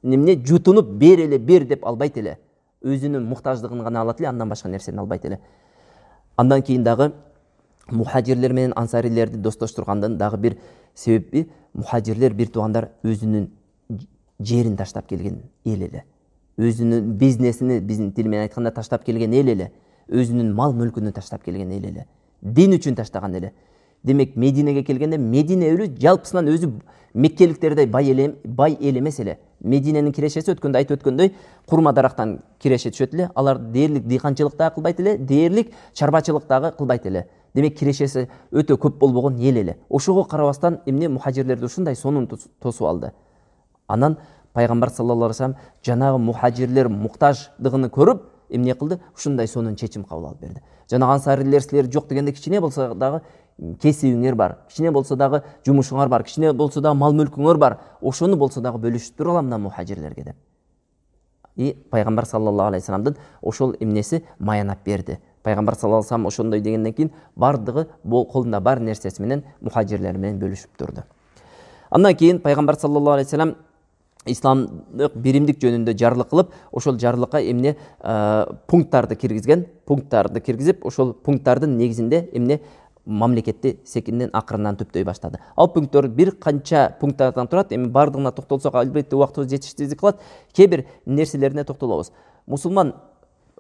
жутунуп бер деп албайт эле. өзүнүн муктаждыгын гана алат эле, андан башка нерсени албайт эле. Андан кийин дагы мухажирлер менен ансарилерди достоштургандын дагы бир себеби, мухажирлер бир туугандар өзүнүн жерин таштап келген эл эле. Өзүнүн бизнесини, биздин тил менен айтканда, таштап келген эл эле. Өзүнүн мал мүлкүнү таштап келген эл эле. Дин үчүн таштаган эле. Демек, Мединеге келгенде, Медине өлү жалпысынан өзү меккеликтердей бай эл эмес эле. Мединенин кирешеси өткөндө айтып өткөндөй курма дарактан киреше түшөт эле. Алар дээрлик дыйканчылык дагы кылбайт эле, дээрлик чарбачылык дагы кылбайт эле. Демек, кирешеси өтө көп болбогон эл эле. Ошого карабастан эмне мухажирлерди ушундай сонун тосуп алды. Анан пайгамбар саллаллаху алейхи вассалам жанагы мухажирлер муктаждыгын көрүп, эмне кылды? Ушундай сонун чечим кабыл алып берди. Жанагы ансарилер силер жок дегенде кичине болсо дагы кесибиңер бар, кичине болсо дагы жумушуңар бар, кичине болсо дагы мал мүлкүңөр бар, ошону болсо дагы бөлүшүп тура алам да мухажирлерге деп. И пайгамбар саллаллаху алейхи вассаламдын ошол эмнеси маянап берди. Пайгамбар саллаллаху алейхи вассалам ошондой дегенден кийин бардыгы колунда бар нерсеси менен мухажирлер менен бөлүшүп турду. Андан кийин пайгамбар саллаллаху алейхи вассалам исламдык биримдик жөнүндө жарлык кылып, ошол жарлыкка эмне пункттарды киргизген, пункттарды киргизип, ошол пункттардын негизинде эмне мамлекетти секинден акырынан түптөй баштады. Ал пункттар бир канча пункттардан турат. Эми бардыгына токтолсок албетте убактыбыз жетишсиздик кылат. Кээ бир нерселерине токтолобуз. Мусулман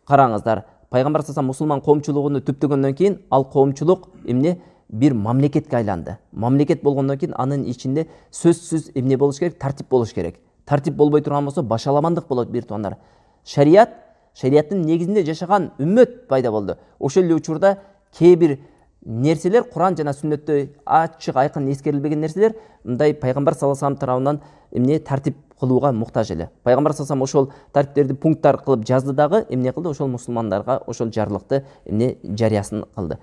караңыздар, пайгамбар саллаллаху алейхи вассалам мусулман коомчулугуну түптөгөндөн кийин ал коомчулук эмне бир мамлекетке айланды. Мамлекет болгондон кийин анын ичинде сөзсүз эмне болуш керек? Тартип болуш керек. Тартип болбой турган болсо башаламандык болот бир туугандар. Шариаттын негизинде жашаган үммөт пайда болду. Ошол эле учурда кээ бир нерселер Куран жана сүннөттө ачык айкын эскерилбеген нерселер мындай пайгамбар саллаллаху алейхи вассалам тарабынан эмне тартип кылууга муктаж эле. Пайгамбар саллаллаху алейхи вассалам ошол тартиптерди пункттар кылып жазды дагы эмне кылды? Ошол мусулмандарга ошол жарлыкты эмне жарыясын кылды.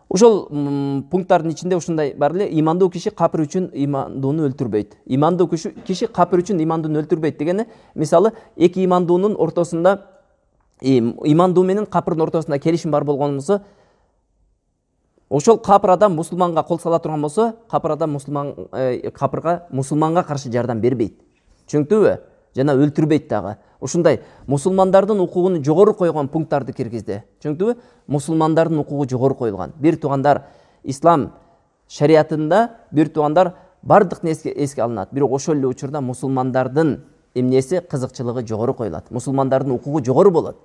Ошол пункттардын ичинде ушундай бар эле: имандуу киши капыр үчүн имандууну өлтүрбөйт. Имандуу киши капыр үчүн имандууну өлтүрбөйт дегени, мисалы, эки имандуунун ортосунда, имандуу менен капырдын ортосунда келишим бар болгон болсо, ошол капыр адам мусулманга кол сала турган болсо, капыр адам капырга мусулманга каршы жардам бербейт. Түшүнүктүбү? Жана өлтүрбөйт дагы. Ушундай мусулмандардын укугун жогору койгон пункттарды киргизди. Түшүнүктүбү? Мусулмандардын укугу жогору коюлган. Бир туугандар, ислам шариятында бир туугандар бардык нерсе эске алынат. Бирок ошол эле учурда мусулмандардын эмнеси, кызыкчылыгы жогору коюлат. Мусулмандардын укугу жогору болот.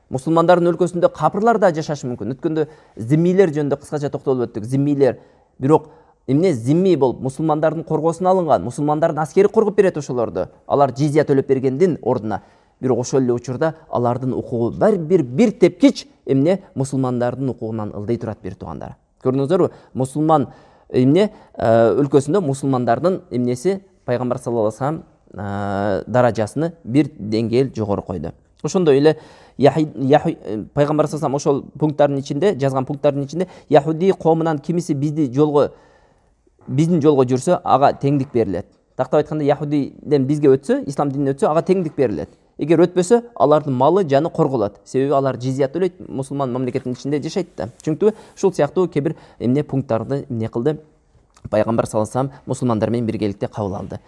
Мусулмандардын өлкөсүндө капырлар да жашашы мүмкүн. Өткөндө зиммилер жөнүндө кыскача токтолуп өттүк. Зиммилер, бирок эмне зимми болуп мусулмандардын коргоосуна алынган, мусулмандардын аскери коргоп берет ошолорду. Алар жизия төлөп бергендин ордуна. Бирок ошол эле учурда алардын укугу бир тепкич эмне мусулмандардын укугунан ылдый турат бир туугандар. Көрдүңүздөрбү? Мусулман эмне өлкөсүндө мусулмандардын эмнеси пайгамбар саллаллаху алейхи вассалам даражасыны бир деңгээл жогору койду. Ошондой эле пайгамбар саллаллаху алейхи вассалам ошол пункттардын ичинде, жазган пункттардын ичинде, яхуди коомунан кимиси биздин жолго жүрсө, ага теңдик берилет. Тактап айтканда, яхудиден бизге өтсө, ислам динине өтсө, ага теңдик берилет. Эгер өтпөсө, алардын малы, жаны корголот. Себеби алар жизия төлөйт, мусулман мамлекетинин ичинде жашайт да. Түшүнүктүбү? Ушул сыяктуу кээ бир эмне пункттарды эмне кылды? Пайгамбар саллаллаху алейхи вассалам мусулмандар менен биргеликте кабыл алды.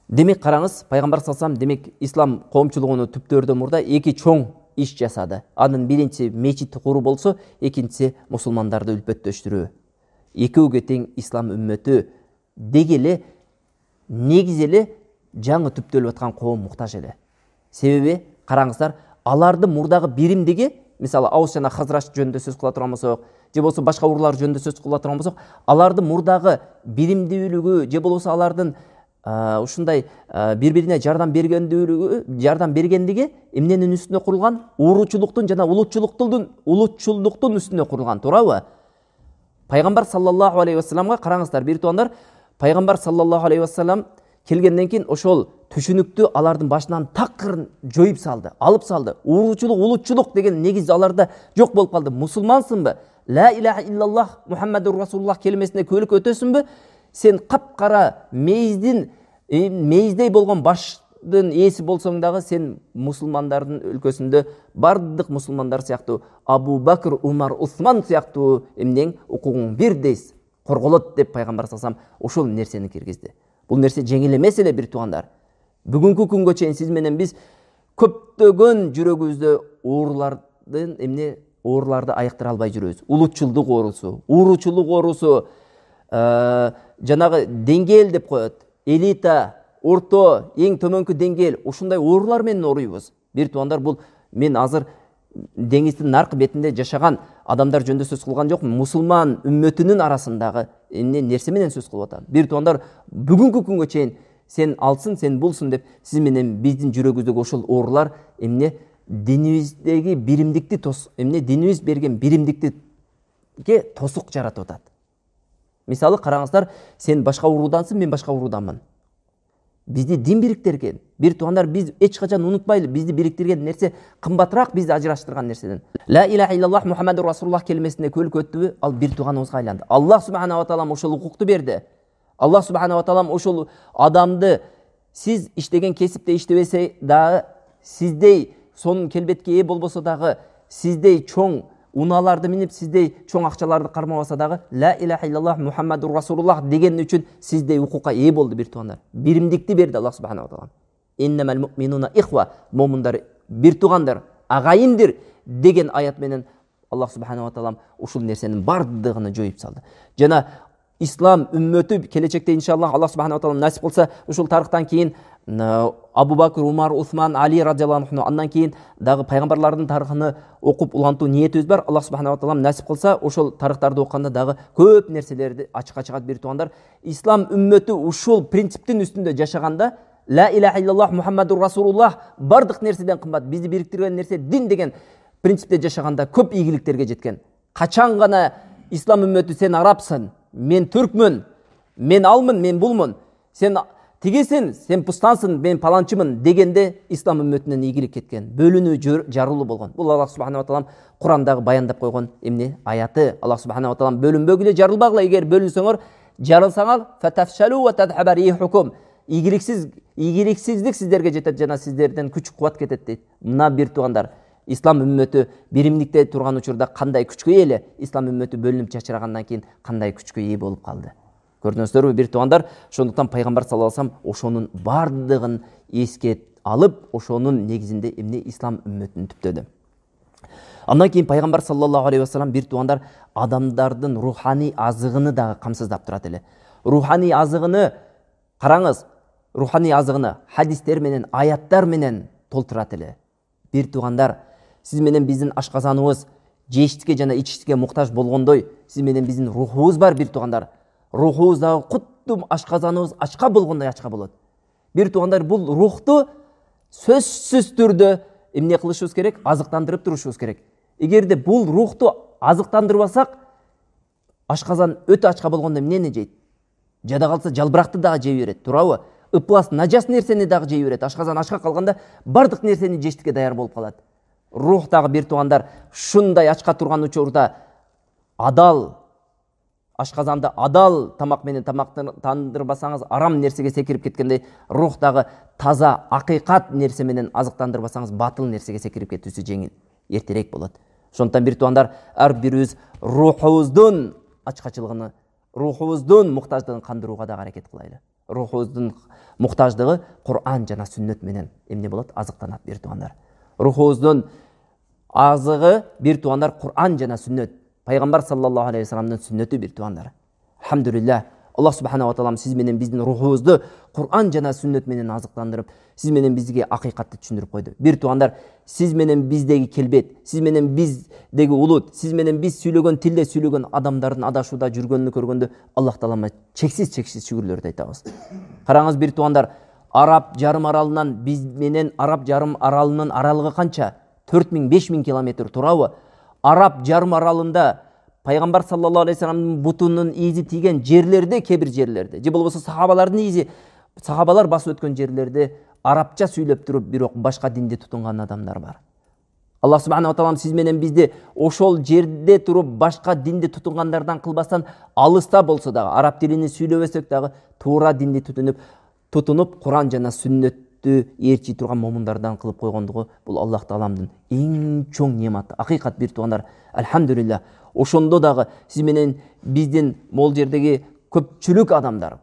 Демек караңыз, пайгамбар саллаллаху алейхи вассалам демек ислам коомчулугуну түптөрдөн мурда эки чоң иш жасады. Анын биринчиси мечит куруу болсо, экинчиси мусулмандарды үлпөттөштүрүү. Экөөгө тең ислам үммөтү дегеле негиз эле жаңы түптөлүп аткан коом муктаж эле. Себеби караңыздар, алардын мурдагы биримдиги, мисалы Аус жана Хазраш жөнүндө сөз кыла турган болсок, же болсо башка уруулар жөнүндө сөз кыла турган болсок, алардын мурдагы биримдүүлүгү, же болбосо алардын ушундай бири-бирине жардам бергендиги эмненин үстүнө курулган? Уруучулуктун жана улутчулуктун үстүнө курулган, туурабы? Пайгамбар саллаллаху алейхи вассаламга караңыздар, бир туугандар, пайгамбар саллаллаху алейхи вассалам келгенден кийин ошол түшүнүктү алардын башынан такыр жоюп салды, алып салды. Уруучулук, улутчулук деген негизи аларда жок болуп калды. Мусулмансыңбы? Ла илаха иллаллах Мухаммадур Расулуллах келмесине көөлүк өтөсүңбү? Сен капкара мейиздей болгон баштын ээси болсоң дагы, сен мусулмандардын өлкөсүндө бардык мусулмандар сыяктуу, Абу Бакр, Умар, Усман сыяктуу эмнең укугуң бирдей корголот деп пайгамбар саллаллаху алейхи вассалам ошол нерсени киргизди. Бул нерсе жеңил эмес эле бир туугандар. Бүгүнкү күнгө чейин сиз менен биз көптөгөн жүрөгүбүздө ооруларды айыктыра албай жүрөбүз. Улутчулдук оорусу, ууручулук оорусу, жанагы деңгээл деп коет. Элита, орто, эң төмөнкү деңгээл, ушундай оорулар менен ооруйбуз. Бир туугандар, бул мен азыр деңиздин наркы бетинде жашаган адамдар жөнүндө сөз кылган жокмун. Мусулман үммөтүнүн арасындагы нерсе менен сөз кылып атам. Бир туугандар, бүгүнкү күнгө чейин сен алсың, сен булсың деп сиз менен биздин жүрөгүбүздөгү ошол оорулар динибиздеги биримдикти динибиз берген биримдиктиге тосук жаратып атат. Мисалы караңыздар, сен башка уруудансың, мен башка урууданмын. Бизди дин бириктирген. Бир туугандар, биз эч качан унутпайлы, бизди бириктирген нерсе кымбатыраак, бизди ажыраштырган нерседен. Ла иляха иллаллах Мухаммаdur Расулуллах келмесине көлүк өттүбү, ал бир тууганыбызга айланды. Аллах субхана ва таала ошол укукту берди. Аллах субхана ва таала ошол адамды сиз иштеген кесипте иштебесе дагы, сиздей сонун келбетке ээ болбосо дагы, сиздей чоң унааларды минип, сиздей чоң акчаларды кармабаса дагы, ла иляха иллаллах Мухаммаdur Расулуллах деген үчүн сиздей укукка ээ болду бир туугандар. Биримдикти берди Аллах субхана ва таала. Иннамал муъминуна ихва, момундар бир туугандар, агайындыр деген аят менен Аллах субхана ва таала ушул нерсенин бардыгын жоюп салды. Жана ислам үммөтү келечекте иншаллах Аллах субхана ва таала насип кылса, ушул тарыхтан кийин Абу Бакр, Умар, Усман, Али радиаллаху анху, андан кийин дагы пайгамбарлардын тарыхын окуп улантуу ниетибиз бар. Аллах субхана ва таала насип кылса, ошол тарыхтарды окуганда дагы көп нерселерди ачыкка чыгат бир туугандар. Ислам үммөтү ушул принциптин үстүндө жашаганда, ла иляха иллаллах Мухаммаdur Расулуллах бардык нерседен кымбат, бизди бириктирген нерсе дин деген принципте жашаганда көп ийгиликтерге жеткен. Качан гана ислам үммөтү сен арабсың, мен түркмүн, мен алмын, мен булмун, сен тигесин, сен пустансың, мен паланчымын дегенде ислам үммөтүнөн ийгилик кеткен, бөлүнүү жарылуу болгон. Бул Аллах субхана ва таала Курандагы баяндап койгон аяты. Аллах субхана ва таала бөлүнбөгүлө, жарылбагыла, эгер бөлүнсөңөр, жарылсаңар, фатафшалу ва тадхаба рихукум, ийгиликсиздик сиздерге жетет жана сиздерден күч кубат кетет дейт. Мына бир туугандар, ислам үммөтү биримдикте турган учурда кандай күчкө ээ эле, ислам үммөтү бөлүнүп чачырагандан кийин кандай күчкө ээ болуп калды. Көрдүңүздөрбү бир туугандар, ошондуктан пайгамбар саллаллаху алейхи вассалам ошонун бардыгын эске алып, ошонун негизинде ислам үммөтүн түптөдү. Андан кийин пайгамбар саллаллаху алейхи вассалам бир туугандар адамдардын руханий азыгыны дагы камсыздап турат эле. Руханий азыгыны караңыз, руханий азыгыны хадистер менен, аяттар менен толтурат эле. Бир туугандар, сиз менен биздин ашказаныбыз жештикке жана ичиштикке муктаж болгондой, сиз менен биздин рухубуз бар бир туугандар. Рухубуз дагы кутту ашказаныбыз ачка болгондой ачка болот. Бир туугандар, бул рухту сөзсүз түрдө эмне кылышыбыз керек? Азыктандырып турушубуз керек. Эгерде бул рухту азыктандырбасак, ашказан өтө ачка болгондо эмнени жейт? Жада калса жалбыракты дагы жей берет, туурабы? Ыплас, нажас нерсени дагы жей берет. Ашказан ачка калганда бардык нерсени жештикке даяр болуп калат. Рух дагы бир туугандар, шундай ачка турган учурда адал, ашказанды адал тамак менен тамактандырбасаңыз, арам нерсеге секирип кеткендей, рух дагы таза, акыйкат нерсе менен азыктандырбасаңыз, батыл нерсеге секирип кетүүсү жеңил, эртерээк болот. Ошондуктан бир туугандар, ар бирибиз рухубуздун ачкачылыгын, рухубуздун муктаждыгын кандырууга дагы аракет кылайлы. Рухубуздун муктаждыгы Кур'ан жана сүннөт менен эмне болот? Азыктанат бир туугандар. Рухубуздун азыгы бир туугандар Кур'ан жана сүннөт. Пайгамбар саллаллаху алейхи вассаламдын сүннөтү бир туугандар. Алхамдулилlah. Аллах субхана ва таала сиз менен биздин рухубузду Кур'ан жана сүннөт менен азыктандырып, сиз менен бизге акыйкатты түшүндүрүп койду. Бир туугандар, сиз менен биздеги келбет, сиз менен биздеги улут, сиз менен биз сүйлөгөн тилде сүйлөгөн адамдардын адашууда жүргөнүн көргөндө Аллах таалама чексиз шүгүрлөрдү айтабыз. Караңыз бир туугандар, Араб жарым аралынан биз менен Араб жарым аралынын аралыгы канча? 4000-5000 километр, туурабы? Араб жарым аралында Пайгамбар саллаллаху алейхи вассаламдын бутунун изи тийген жерлерде, кебир жерлерде, же болбосо сахабалардын изи, сахабалар басып өткөн жерлерде арабча сүйлөп туруп, бирок башка динди тутунган адамдар бар. Аллах субхана ва таала сиз менен бизди ошол жерде туруп башка динди тутунгандардан кылбастан, алыста болсо дагы, араб тилини сүйлөбөсөк дагы туура динди тутунуп Кур'ан жана сүннөттү ээрчи турган момундардан кылып койгондугу бул Аллах тааламдын эң чоң нематы. Акыйкат бир туугандар, алхамдулилlah. Ошондо дагы сиз менен биздин могул жердеги көпчүлүк адамдар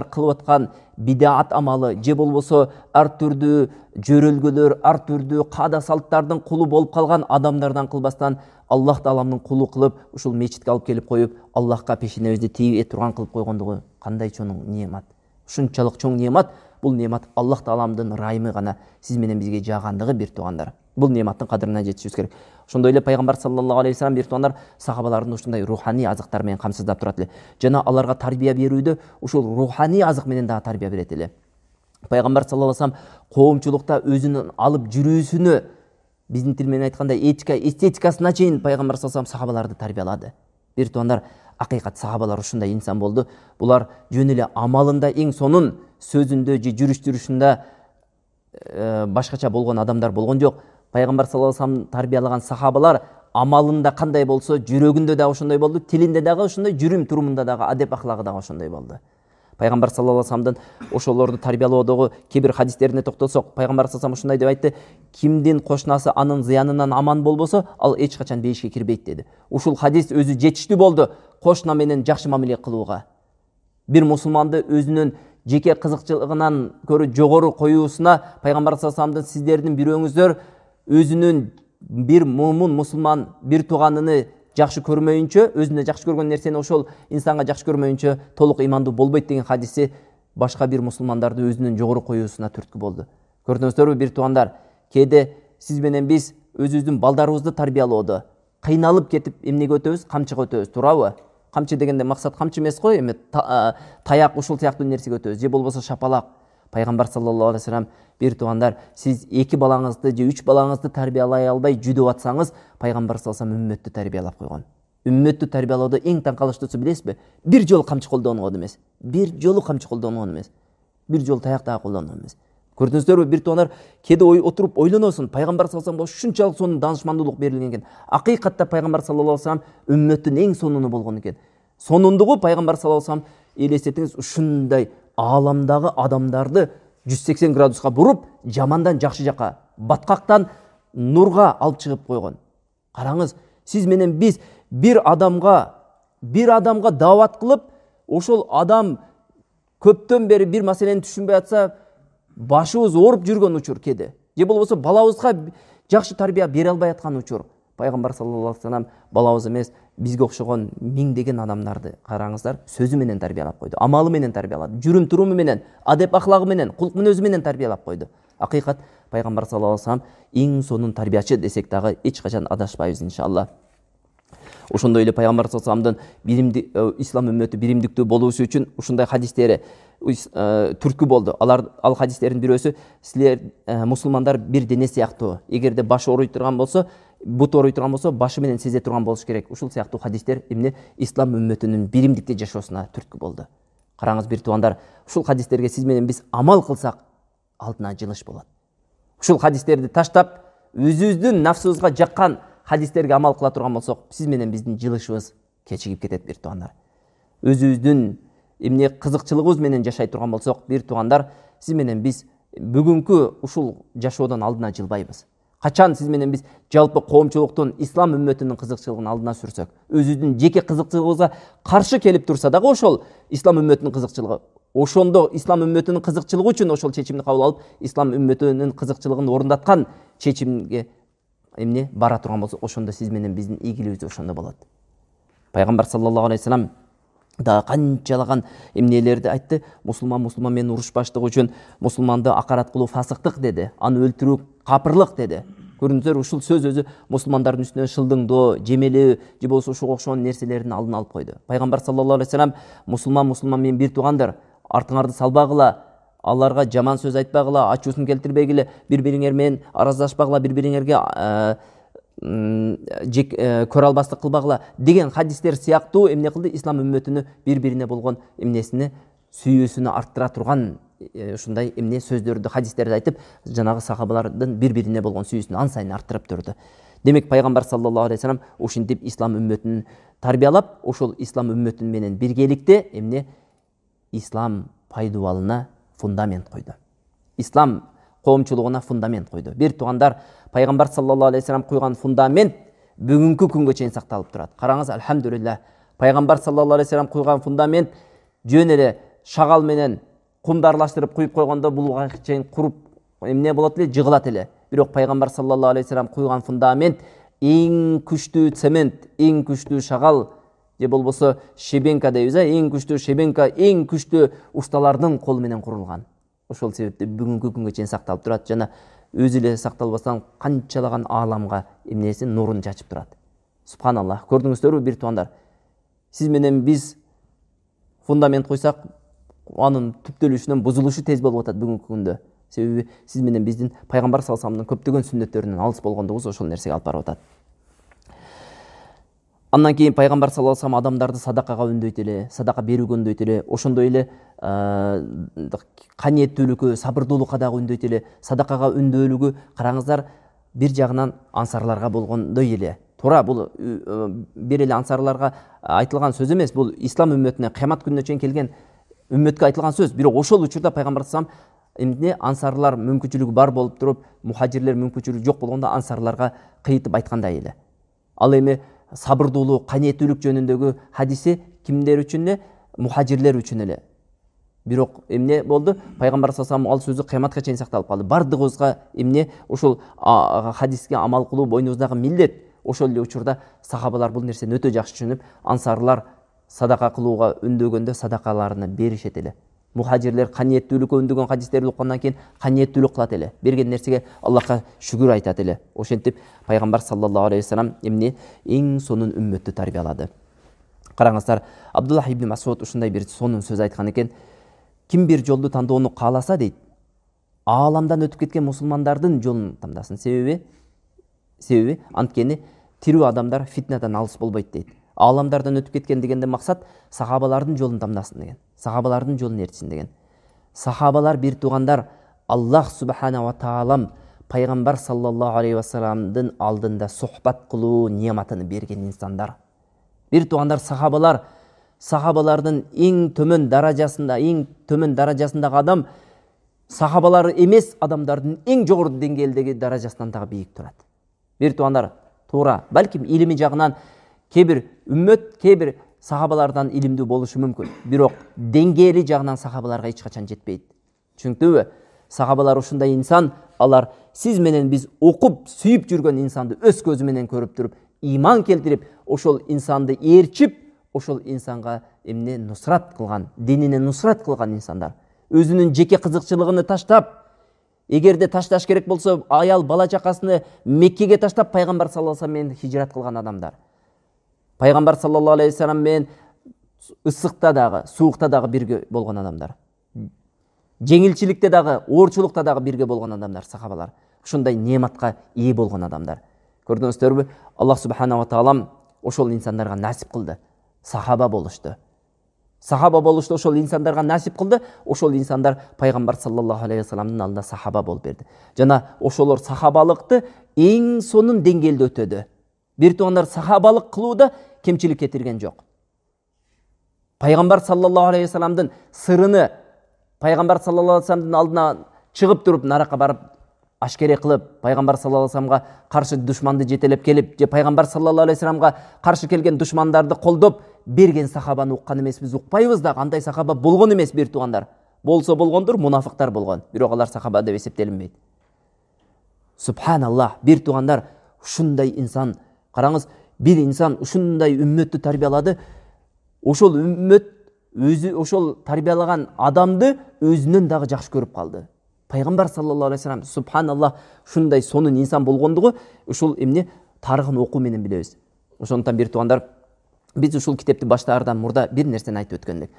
кылып аткан бидаат амалы же болбосо ар түрдүү жөрөлгөлөр, ар түрдүү каада салттардын кулу болуп калган адамдардан кылбастан Аллах Тааламдын кулу кылып, ушул мечитке алып келип коюп, Аллахка пешенебизди тийе турган кылып койгондугу кандай чоң неамат. Ушунчалык чоң неамат, бул неамат Аллах Тааламдын райымы гана сиз менен бизге жаагандыгы, бир туугандар. Бул неаматтын кадырына жетишибиз керек. Ошондой эле пайгамбар саллаллаху алейхи вассалам, бир туугандар, сахабаларын ушундай руханий азыктар менен камсыздап турат эле. Жана аларга тарбия берүүдө ушул руханий азык менен дагы тарбия берет эле. Пайгамбар саллаллаху алейхи вассалам коомчулукта өзүнүн алып жүрүүсүнө, биздин тил менен айтканда этика, эстетикасына чейин пайгамбар саллаллаху алейхи вассалам сахабаларды тарбиялады. Бир туугандар, акыйкат сахабалар ушундай инсан болду. Булар жөн эле амалында эң сонун, сөзүндө же жүрүш-жүрүшүндө башкача болгон адамдар болгон жок. Пайгамбар саллаллаху алейхи вассалам тарбиялаган сахабалар амалында кандай болсо, жүрөгүндө дагы ошондой болду, тилинде дагы ошондой, жүрүм-турумунда дагы адеп ахлагы дагы ошондой болду. Пайгамбар саллаллаху алейхи вассаламдын ошолорду тарбиялоодогу кээ бир хадистерине токтолсок, пайгамбар саллаллаху алейхи вассалам ушундай деп айтты: кимдин кошунасы анын зыянынан аман болбосо, ал эч качан бейишке кирбейт деди. Ушул хадис өзү жетиштүү болду кошуна менен жакшы мамиле кылууга. Бир мусулманды өзүнүн жеке кызыкчылыгынан көрө жогору коюусуна пайгамбар саллаллаху алейхи вассаламдын сиздердин бирөөңүздөр өзүнүн бир мумун мусулман бир тууганын жакшы көрмөйүнчө, өзүнө жакшы көргөн нерсени ошол инсанга жакшы көрмөйүнчө толук имандуу болбойт деген хадиси башка бир мусулмандарды өзүнүн жогору коюусуна түрткү болду. Көрдүңүздөрбү бир туугандар, кээде сиз менен биз өзүбүздүн балдарыбызды тарбиялоодо кыйналып кетип эмнеге өтөбүз? Камчыга өтөбүз, туурабы? Камчы дегенде максат камчы эмес го, эми таяк ушул сыяктуу нерсеге өтөбүз, же болбосо шапалак. Пайгамбар саллаллаху алейхи вассалам, бир туугандар, сиз 2 балаңызды же 3 балаңызды тарбиялай албай жүдөп атсаңыз, пайгамбар саллаллаху алейхи вассалам үммөттү тарбиялап койгон. Үммөттү тарбиялоодо эң таң калыштуусу билесизби? Бир жолу камчы колдонгон эмес. Бир жолу камчы колдонгон эмес. Бир жолу таяк дагы колдонгон эмес. Көрдүңүздөрбү, бир туугандар, кээде отуруп ойлоносун, пайгамбар саллаллаху алейхи вассаламга ушунчалык сонун даанышмандуулук берилген экен. Акыйкатта пайгамбар саллаллаху алейхи вассалам үммөттүн эң сонуну болгон экен. Сонундугу пайгамбар саллаллаху алейхи вассалам, элестетиңиз, ушундай ааламдагы адамдарды 180 градуска буруп, жамандан жакшы жака, баткактан нурга алып чыгып койгон. Караңыз, сиз менен биз бир адамга даават кылып, ошол адам көптөн бери бир маселени түшүнбөй атса, башыбыз ооруп жүргөн учур кээде. Же болбосо балабызга жакшы тарбия бере албай аткан учур. Пайгамбар саллаллаху алейхи вассалам балабыз эмес, бизге окшогон миңдеген адамдарды, караңыздар, сөзү менен тарбиялап койду, амалы менен тарбиялады, жүрүм-туруму менен, адеп ахлагы менен, кулк мүнөзү менен тарбиялап койду. Акыйкат пайгамбар саллаллаху алейхи вассалам эң сонун тарбиячы десек дагы эч качан адашпайбыз иншалла. Ошондой эле пайгамбар саллаллаху алейхи вассалам ислам үммөтү биримдиктүү болуусу үчүн ушундай хадистери түрткү болду. Ал хадистердин бирөөсү: силер мусулмандар бир дене сыяктуу. Эгерде башы ооруй турган болсо, бут ооруй турган болсо, башы менен сезе турган болуш керек. Ушул сыяктуу хадистер эмне ислам үммөтүнүн биримдикте жашоосуна түрткү болду. Караңыз бир туугандар, ушул хадистерге сиз менен биз амал кылсак, алдына жылыш болот. Ушул хадистерди таштап, өзүбүздүн нафсыбызга жаккан хадистерге амал кыла турган болсок, сиз менен биздин жылышыбыз кечигип кетет бир туугандар. Өзүбүздүн эмне кызыкчылыгыбыз менен жашай турган болсок, бир туугандар, сиз менен биз бүгүнкү ушул жашоодон алдына жылбайбыз. Качан сиз менен биз жалпы коомчулуктун, ислам үммөтүнүн кызыкчылыгын алдына сүрсөк, өзүбүздүн жеке кызыкчылыгыбызга каршы келип турса дагы ошол ислам үммөтүнүн кызыкчылыгы, ошондо ислам үммөтүнүн кызыкчылыгы үчүн ошол чечимди кабыл алып, ислам үммөтүнүн кызыкчылыгын орундаткан чечимге эмне бара турган болсо, ошондо сиз менен биздин ийгилигибиз ошондо болот. Пайгамбар саллаллаху алейхи вассалам да канчалаган эмнелерди айтты. Мусулман менен урушпаштыгы үчүн мусулманды акарат кылуу фасыктык деди, аны өлтүрүү капырлык деди. Көрүңүздөр, ушул сөз өзү мусулмандардын үстүнө шылдыңдоо, жемелөө же болбосо ушуга окшогон нерселердин алдын алып койду. Пайгамбар саллаллаху алейхи вассалам мусулман менен бир туугандар, артыңарды салбагыла, аларга жаман сөз айтпагыла, ачуусун келтирбегиле, бири-бириңер менен араздашпагыла, бири-бириңерге көрө албастык кылбагыла деген хадистер сыяктуу эмне кылды? Ислам үммөтүнү бири-бирине болгон эмнесини, сүйүүсүнү арттыра турган ушундай эмне сөздөрдү, хадистерди айтып, жанагы сахабалардын бири-бирине болгон сүйүүсүн ан сайын арттырып турду. Демек пайгамбар саллаллаху алейхи вассалам ушинтип ислам үммөтүн тарбиялап, ошол ислам үммөтүн менен биргеликте эмне ислам пайдубалына фундамент койду. Ислам коомчулугуна фундамент койду. Бир туугандар, пайгамбар саллаллаху алейхи вассалам койгон фундамент бүгүнкү күнгө чейин сакталып турат. Караңыз, альхамдулилlah, Пайгамбар саллаллаху алейхи вассалам куйган фундамент жөн эле шагал менен кумду аралаштырып куюп койгондо бул чейин куруп эмне болот эле, жыгылат эле. Бирок пайгамбар саллаллаху алейхи вассалам куйган фундамент эң күчтүү цемент, эң күчтүү шагал же болбосо шебенка дейбиз, эң күчтүү шебенка, эң күчтүү усталардын колу менен курулган. Ошол себептен бүгүнкү күнгө чейин сакталып турат жана өзү эле сакталбастан канчалаган ааламга эмнесин нурун чачып турат. Субханаллах. Көрдүңүздөрбү бир туугандар? Сиз менен биз фундамент койсак, анын түптөлүшүнөн бузулушу тез болуп атат бүгүнкү күндө. Себеби сиз менен биздин пайгамбар саллаллаху алейхи вассаламдын көптөгөн сүннөттөрүнөн алыс болгондугубуз ошол нерсеге алып барып атат. Андан кийин пайгамбар саллаллаху алейхи вассалам адамдарды садакага үндөйт эле, садака берүүгө үндөйт эле, ошондой эле каниеттүүлүккө, сабырдуулукка дагы үндөйт эле. Садакага үндөөлүгү караңыздар, бир жагынан ансарларга болгондой эле. Туура, бул бир эле ансарларга айтылган сөз эмес, бул ислам үммөтүнө кыямат күнүнө чейин келген үммөткө айтылган сөз. Бирок ошол учурда пайгамбар саллаллаху алейхи вассалам эмне ансарлар мүмкүнчүлүгү бар болуп туруп, мухажирлер мүмкүнчүлүгү жок болгондо ансарларга кыйтып айткандай эле. Ал эми сабырдуулук, каниеттүүлүк жөнүндөгү хадиси кимдер үчүн эле? Мухажирлер үчүн эле. Бирок эмне болду? Пайгамбар саллаллаху алейхи вассалам ал сөзү кыяматка чейин сакталып калды. Бардыгыбызга эмне ошол хадиске амал кылуу бойнубуздагы милдет. Ошол эле учурда сахабалар бул нерсени өтө жакшы түшүнүп, ансарлар садака кылууга үндөгөндө садакаларына беришет эле. Мухажирлер каниеттүүлүккө үндөгөн хадистерди уккандан кийин каниеттүүлүк кылат эле. Берген нерсеге Аллахка шүгүр айтат эле. Ошентип пайгамбар саллаллаху алейхи вассалам эмне эң сонун үммөттү тарбиялады. Караңыздар, Абдуллах ибн Масуд ушундай бир сонун сөз айткан экен. Ким бир жолду тандоону кааласа дейт, ааламдан өтүп кеткен мусулмандардын жолун таңдасын. Себеби анткени тирүү адамдар фитнадан алыс болбойт дейт. Ааламдардан өтүп кеткен дегенде максат сахабалардын жолун таңдасын деген. Сахабалардын жолун ээрчисин деген. Сахабалар бир туугандар Аллах субхана ва таалам пайгамбар саллаллаху алейхи вассаламдын алдында сухбат кылуу неаматын берген инсандар. Бир туугандар сахабалардын эң төмөн даражасындагы адам сахабалар эмес адамдардын эң жогору деңгээлдеги даражасынан дагы бийик турат. Бир туугандар, туура, балким илими жагынан кээ бир үммөт, кээ бир сахабалардан илимдүү болушу мүмкүн. Бирок деңгээли жагынан сахабаларга эч качан жетпейт. Түшүнүктүбү? Сахабалар ушундай инсан, алар сиз менен биз окуп, сүйүп жүргөн инсанды өз көзү менен көрүп туруп, иман келтирип, ошол инсанды ээрчип, ошол инсанга эмне нусрат кылган, динине нусрат кылган инсандар. Өзүнүн жеке кызыкчылыгын таштап, эгерде ташташ керек болсо, аял бала чакасыны Меккеге таштап пайгамбар саллаллаху алейхи вассалам менен хижрат кылган адамдар. Пайгамбар саллаллаху алейхи вассалам менен ысыкта дагы, суукта дагы бирге болгон адамдар. Жеңилчиликте дагы, оорчулукта дагы бирге болгон адамдар, сахабалар. Ушундай неаматка ээ болгон адамдар. Көрдүңүздөрбү? Аллах субхана ва таалам ошол инсандарга насип кылды. Сахаба болушту. Ошол инсандарга насип кылды. Ошол инсандар пайгамбар саллаллаху алейхи вассаламдын алдында сахаба болуп берди. Жана ошолор сахабалыкты эң сонун деңгээлде өтөдү. Бир туугандар, сахабалык кылууда кемчилик кетирген жок. Пайгамбар саллаллаху алейхи вассаламдын сырыны пайгамбар саллаллаху алейхи вассаламдын алдына чыгып туруп, нарака барып ашкере кылып, пайгамбар саллаллаху алейхи вассаламга каршы душманды жетелеп келип, же пайгамбар саллаллаху алейхи вассаламга каршы келген душмандарды колдоп берген сахабаны уккан эмеспиз, укпайбыз да. Андай сахаба болгон эмес, бир туугандар. Болсо болгондур, мунафыктар болгон. Бирок алар сахаба деп эсептелинбейт. Субханаллах, бир туугандар, ушундай инсан, караңыз, бир инсан ушундай үммөттү тарбиялады. Ошол үммөт өзү ошол тарбиялаган адамды өзүнөн дагы жакшы көрүп калды. Пайгамбар саллаллаху алейхи вассалам, субханаллах, ушундай сонун инсан болгондугу ушул эмне тарыхын окуу менен билебиз. Ошондуктан бир туугандар, биз ушул китепти баштаардан мурда бир нерсени айтып өткөндөк.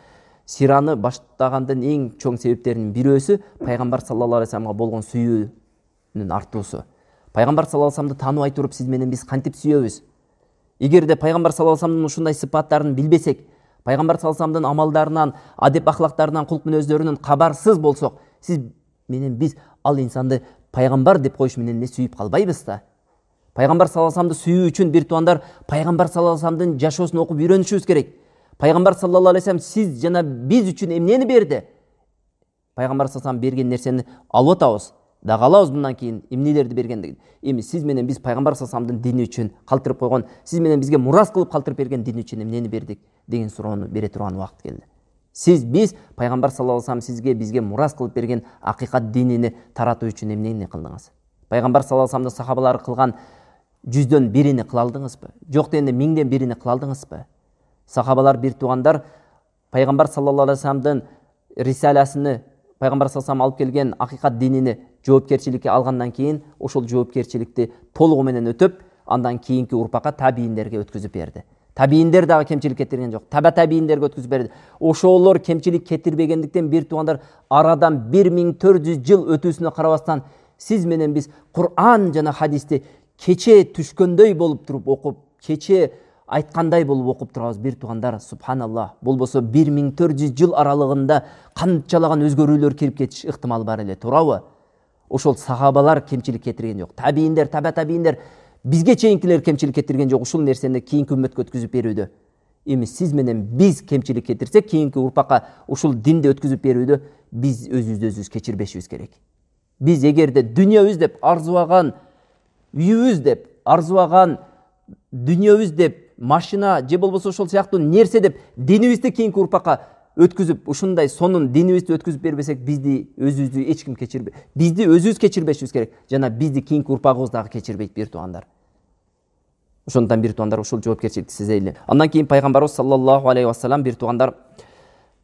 Сираны баштагандын эң чоң себептеринин бирөөсү пайгамбар саллаллаху алейхи вассаламга болгон сүйүүнүн артуусу. Пайгамбар саллаллаху алейхи вассаламды тааныбай туруп сиз менен биз кантип сүйөбүз? Эгерде пайгамбар саллаллаху алейхи вассаламдын ушундай сыпаттарын билбесек, пайгамбар саллаллаху алейхи вассаламдын амалдарынан, адеп ахлактарынан, кулк мүнөздөрүнөн кабарсыз болсок, сиз менен биз ал инсанды пайгамбар деп коюш менен не сүйүп калбайбыз да. Пайгамбар саллаллаху алейхи вассаламды сүйүү үчүн бир туугандар, пайгамбар саллаллаху алейхи вассаламдын жашоосун окуп үйрөнүшүбүз керек. Пайгамбар саллаллаху алейхи вассалам сиз жана биз үчүн эмнени берди? Пайгамбар саллаллаху алейхи вассалам берген нерсени алып атабыз. да калабыз мындан кийин эмнелерди бергендигин. Эми сиз менен биз пайгамбар саллаллаху алейхи вассаламдын дини үчүн калтырып койгон, сиз менен бизге мурас кылып калтырып берген дин үчүн эмнени бердик деген суроону бере турган убакыт келди. Сиз биз пайгамбар саллаллаху алейхи вассалам сизге бизге мурас кылып берген акыйкат динини таратуу үчүн эмнени кылдыңыз? Пайгамбар саллаллаху алейхи вассаламдын сахабалары кылган 100дөн 1-ини кыла алдыңызбы? Жок дегенде 1000ден 1-ини кыла алдыңызбы? Сахабалар бир туугандар пайгамбар саллаллаху алейхи вассаламдын рисаласыны, пайгамбар саллаллаху алейхи вассалам алып келген акыйкат динини жоопкерчиликке алгандан кийин ошол жоопкерчиликти толугу менен өтөп, андан кийинки урпакка табииндерге өткүзүп берди. Табииндер дагы кемчилик кетирген жок. Таба табииндерге өткүзүп берди. Ошолор кемчилик кетирбегендиктен бир туугандар арадан 1400 жыл өтүүсүнө карабастан сиз менен биз Кур'ан жана хадисти кече түшкөндөй болуп туруп окуп, кече айткандай болуп окуп турабыз. Бир туугандар, субханаллах, болбосо 1400 жыл аралыгында канчалаган өзгөрүүлөр кирип кетиш ыктымалы бар эле, туурабы? Ошол сахабалар кемчилик кетирген жок. Табииндер, таба табииндер, бизге чейинкилер кемчилик кетирген жок. Ушул нерсени кийинки үммөткө өткүзүп берүүдө. Эми сиз менен биз кемчилик кетирсек, кийинки урпакка ушул динди өткүзүп берүүдө биз өзүбүз кечирбешибиз керек. Биз эгерде дүйнөбүз деп арзубаган, үйүбүз деп арзубаган, дүйнөбүз деп машина же болбосо ошол сыяктуу нерсе деп динибизди кийинки урпакка өткүзүп, ушундай сонун динибизди өткүзүп бербесек, бизди өзүбүздү эч ким кечирбейт. Бизди өзүбүз кечирбешибиз керек. Жана бизди кийинки урпагыбыз дагы кечирбейт, бир туугандар. Ошондон бир туугандар ушул жоопкерчиликти сезели. Андан кийин пайгамбарыбыз саллаллаху алейхи вассалам бир туугандар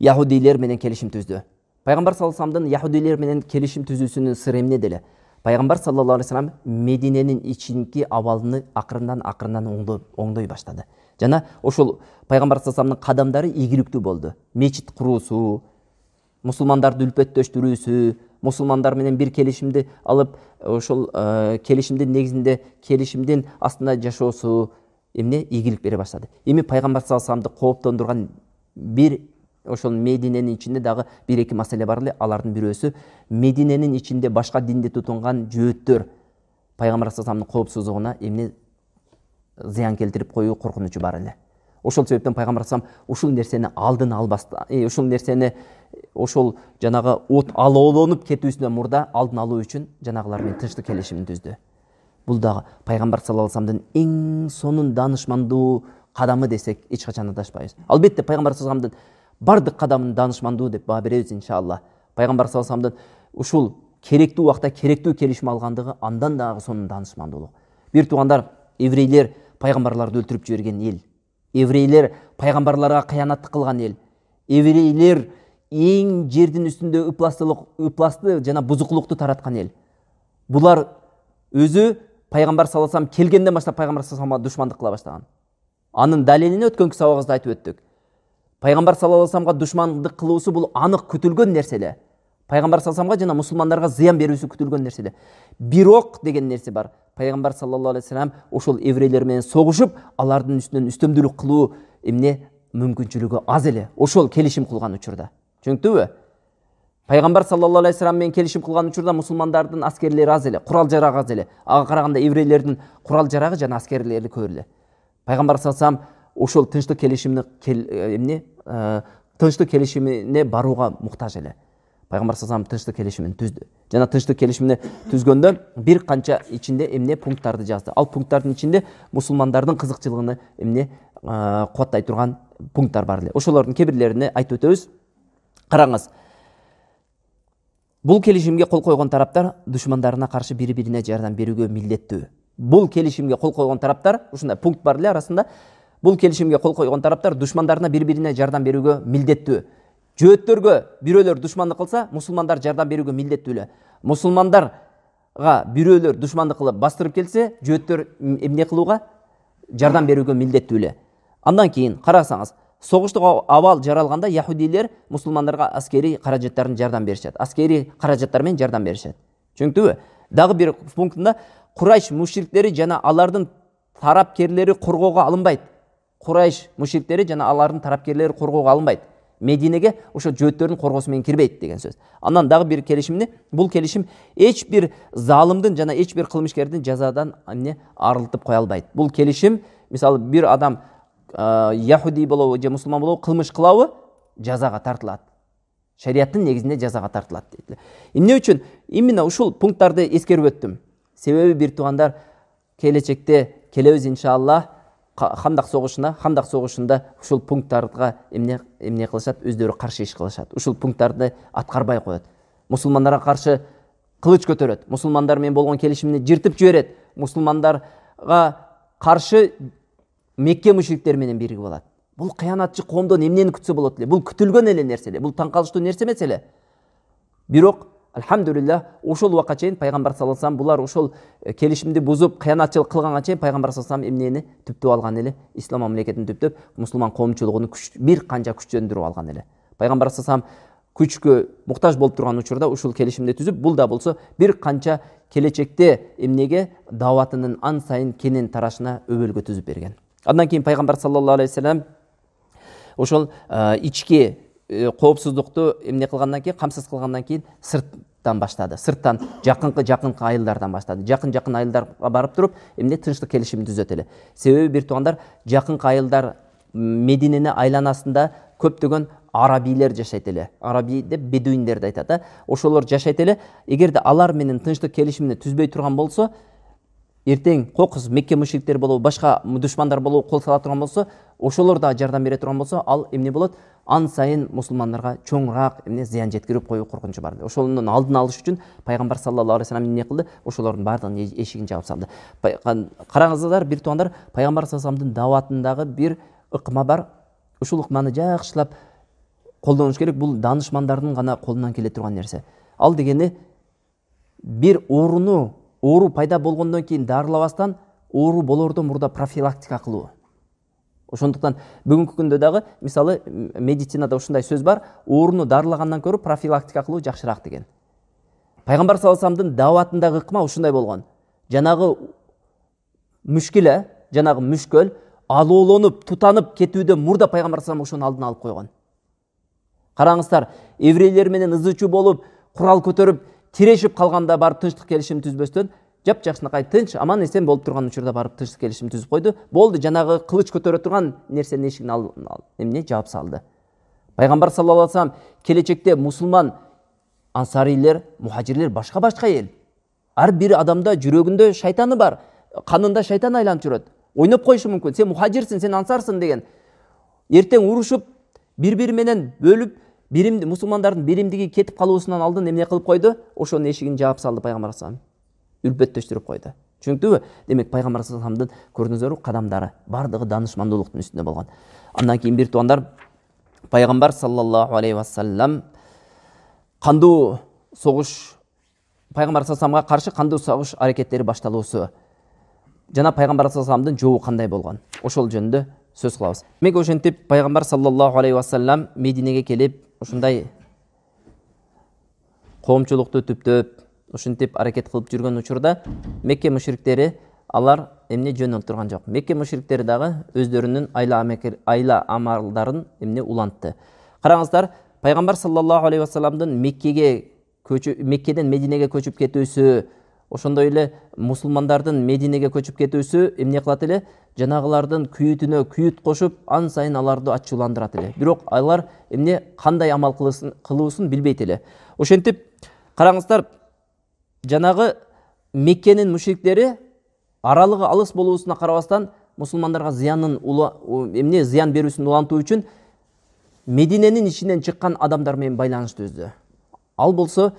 яһудилер менен келишим түздү. Пайгамбар саллаллаху алейхи вассаламдын яһудилер менен келишим түзүүсүнүн сыры эмнеде эле? Пайгамбар саллаллаху алейхи вассалам Мединенин ичинки абалын акырындан оңдой баштады. Жана ошол пайгамбар саллаллаху алейхи вассаламдын кадамдары ийгиликтүү болду. Мечит куруусу, мусулмандарды үлпөттөштүрүүсү, мусулмандар менен бир келишимди алып, ошол келишимдин негизинде, келишимдин астында жашоосу эмне ийгилик бере баштады. Эми пайгамбар саллаллаху алейхи вассаламды кооптондурган бир ошол Мединенин ичинде дагы бир-эки маселе бар эле. Алардын бирөөсү Мединенин ичинде башка динди тутунган жөөттөр пайгамбар саллаллаху алейхи вассаламдын коопсуздугуна эмне зыян келтирип коюу коркунучу бар эле. Ошол себептен пайгамбар саллаллаху алейхи вассалам ушул нерсени алдын албастан, ушул нерсени ошол жанагы от алоолонуп кетүүсүнөн мурда алдын алуу үчүн жанагылар менен тынчтык келишимин түздү. Бул дагы пайгамбар саллаллаху алейхи вассаламдын эң сонун даанышмандуу кадамы десек эч качан адашпайбыз. Албетте пайгамбар саллаллаху алейхи вассаламдын бардык кадамын даанышмандуу деп баа беребиз иншалла. Пайгамбар саллаллаху алейхи вассаламдын ушул керектүү убакта керектүү келишим алгандыгы андан дагы сонун даанышмандуулук. Бир туугандар, еврейлер пайгамбарларды өлтүрүп жиберген эл. Еврейлер пайгамбарларга кыянаттык кылган эл. Еврейлер эң жердин үстүндө ыпласты жана бузукулукту тараткан эл. Булар өзү пайгамбар саллаллаху алейхи вассалам келгенден баштап пайгамбар саллаллаху алейхи вассаламга душмандык кыла баштаган. Анын далилини өткөнкү сабагыбызда айтып өттүк. Пайгамбар саллаллаху алейхи вассаламга душмандык кылуусу бул анык күтүлгөн нерсе эле. Пайгамбар саллаллаху алейхи вассаламга жана мусулмандарга зыян берүүсү күтүлгөн нерсе эле. Бирок деген нерсе бар. Пайгамбар саллаллаху алейхи вассалам ошол еврейлер менен согушуп, алардын үстүнөн үстөмдүүлүк кылуу эмне мүмкүнчүлүгү аз эле. Ошол келишим кылган учурда. Түшүнүктүбү? Пайгамбар саллаллаху алейхи вассалам менен келишим кылган учурда мусулмандардын аскерлери аз эле, курал жарагы аз эле. Ага караганда еврейлердин курал жарагы жана аскерлери көп эле. Пайгамбар саллаллаху алейхи вассалам ошол тынчтык келишимине барууга муктаж эле. Пайгамбар саллаллаху алейхи вассалам тынчтык келишимин түздү. Жана тынчтык келишимини түзгөндө бир канча ичинде эмне пункттарды жазды. Ал пункттардын ичинде мусулмандардын кызыкчылыгын эмне кубаттай турган пункттар бар эле. Ошолордун кээ бирлерине айтып өтөбүз. Караңыз. Бул келишимге кол койгон тараптар душмандарына каршы бири-бирине жардам берүүгө милдеттүү. Бул келишимге кол койгон тараптар, ушундай пункт бар эле арасында. Бул келишимге кол койгон тараптар душмандарына бири-бирине жардам берүүгө милдеттүү. Жөөттөргө бирөөлөр душмандык кылса, мусулмандар жардам берүүгө милдеттүү эле. Мусулмандарга бирөөлөр душмандык кылып бастырып келсе, жөөттөр эмне кылууга? Жардам берүүгө милдеттүү эле. Андан кийин карасаңыз, согуштук абал жаралганда яһудилер мусулмандарга аскери каражаттарын жардам беришет. Аскери каражаттар менен жардам беришет. Түшүнүктүбү? Дагы бир пунктунда Курайш мушриктери жана алардын тарапкерлери коргоого алынбайт. Курайш мушриктери жана алардын тарапкерлери коргоого алынбайт. Мединеге ошо жөөттөрдүн коргоосу менен кирбейт деген сөз. Андан дагы бир келишимни, бул келишим эч бир залымдын жана эч бир кылмышкердин жазадан эмне арылтып кое албайт. Бул келишим, мисалы бир адам яһуди болобу же мусулман болобу кылмыш кылабы, жазага тартылат. шариаттын негизинде жазага тартылат дейт. Эмне үчүн именно ушул пункттарды эскерип өттүм? Себеби бир туугандар келечекте келебиз иншаллах Хандак согушунда ушул пункттарга эмне кылышат, өздөрү каршы иш кылышат. Ушул пункттарды аткарбай коет. Мусулмандарга каршы кылыч көтөрөт. Мусулмандар менен болгон келишимди жыртып жиберет. Мусулмандарга каршы Мекке мушриктери менен биригип алат. Бул кыянатчы коомдон эмнени күтсө болот эле? Бул күтүлгөн эле нерсе эле. Бул таң калыштуу нерсе эмес эле. Бирок Алхамдулилlah, ошол убакка чейин пайгамбар саллаллаху алейхи вассалам булар ошол келишимди бузуп, кыянатчылык кылганга чейин пайгамбар саллаллаху алейхи вассалам эмнени түптөп алган эле? Ислам мамлекетин түптөп, мусулман коомчулугуну бир канча күчтөндүрүп алган эле. Пайгамбар саллаллаху алейхи вассалам күчкө муктаж болуп турган учурда ушул келишимди түзүп, бул да болсо бир канча келечекте эмнеге даватынын ан сайын кенен тарашына өбөлгө түзүп берген. Андан кийин пайгамбар саллаллаху алейхи вассалам ошол ички коопсуздукту эмне кылгандан кийин, камсыз кылгандан кийин сырттан баштады. Сырттан жакынкы айылдардан баштады. Жакын айылдарга барып туруп, эмне тынчтык келишим түзөт эле. Себеби бир туугандар жакынкы айылдар Мединене айланасында көптөгөн арабийлер жашайт эле. Араби деп бедуиндерди айтат. Ошолор жашайт эле. Эгерде алар менен тынчтык келишимди түзбөй турган болсо, эртең кокус Мекке мушриктери болобу, башка душмандар болобу кол сала турган болсо, ошолор да жардам бере турган болсо, ал эмне болот? Ан сайын мусулмандарга чоңураак эмне зыян жеткирип коюу коркунучу бар. Ошонун алдын алыш үчүн пайгамбар саллаллаху алейхи вассалам эмне кылды? Ошолордун баардыгынын эшигин жаап салды. Караңыздар, бир туугандар, пайгамбар саллаллаху алейхи вассаламдын даватындагы бир ыкма бар. Ушул ыкманы жакшылап колдонуш керек. Бул данышмандардын гана колунан келе турган нерсе. Ал дегени бир оору пайда болгондон кийин дарылабастан, оору болордон мурда профилактика кылуу. Ошондуктан бүгүнкү күндө дагы мисалы медицинада ушундай сөз бар: ооруну дарылагандан көрө профилактика кылуу жакшыраак деген. Пайгамбар саллаллаху алейхи вассаламдын даватындагы ыкма ушундай болгон. Жанагы мүшкиле, жанагы мүшкөл алоолонуп, тутанып кетүүдө мурда пайгамбар саллаллаху алейхи вассалам ошонун алдын алып койгон. Караңыздар, еврейлер менен ызычуу болуп, курал көтөрүп, тирешип калганда барып тынчтык келишим түзбөстөн, жап-жакшынакай тынч, аман эсен болуп турган учурда барып тынчтык келишим түзүп койду. Болду, жанагы кылыч көтөрө турган нерсенин эшигин эмне жаап салды. Пайгамбар саллаллаху алейхи вассалам келечекте мусулман ансарийлер, мухажирлер башка эл. Ар бир адамда жүрөгүндө шайтаны бар, канында шайтан айланып жүрөт. Ойноп коюшу мүмкүн. Сен мухажирсиң, сен ансарсың деген. Эртең урушуп, бири-бири менен бөлүп, мусулмандардын биримдиги кетип калуусунан алдын эмне кылып койду? Ошонун эшигин жаап салды пайгамбар саллаллаху алейхи вассалам. Үлпөттөштүрүп койду. Түшүнүктүбү? Демек пайгамбар саллаллаху алейхи вассаламдын көрдүңүздөрбү кадамдары бардыгы данышмандуулуктун үстүндө болгон. Андан кийин бир туугандар, пайгамбар саллаллаху алейхи вассалам кандуу согуш, пайгамбар саллаллаху алейхи вассаламга каршы кандуу согуш аракеттери башталуусу жана пайгамбар саллаллаху алейхи вассаламдын жообу кандай болгон? Ошол жөнүндө сөз кылабыз. Демек ошентип пайгамбар саллаллаху алейхи вассалам Мединеге келип, ушундай коомчулукту түптөп, ушинтип аракет кылып жүргөн учурда Мекке мушриктери алар эмне жөн олтурган жок. Мекке мушриктери дагы өздөрүнүн айла амалдарын эмне улантты. Караңыздар, пайгамбар саллаллаху алейхи вассаламдын Меккеден Мединеге көчүп кетүүсү, ошондой эле мусулмандардын Мединеге көчүп кетүүсү эмне кылат эле? Жанагылардын күйүтүнө күйүт кошуп, ан сайын аларды ачууландырат эле. Бирок алар эмне кандай амал кылуусун билбейт эле. Ошентип караңыздар, жанагы Меккенин мушриктери аралыгы алыс болуусуна карабастан мусулмандарга зыян берүүсүн улантуу үчүн Мединенин ичинен чыккан адамдар менен байланышты түздү. Ал болсо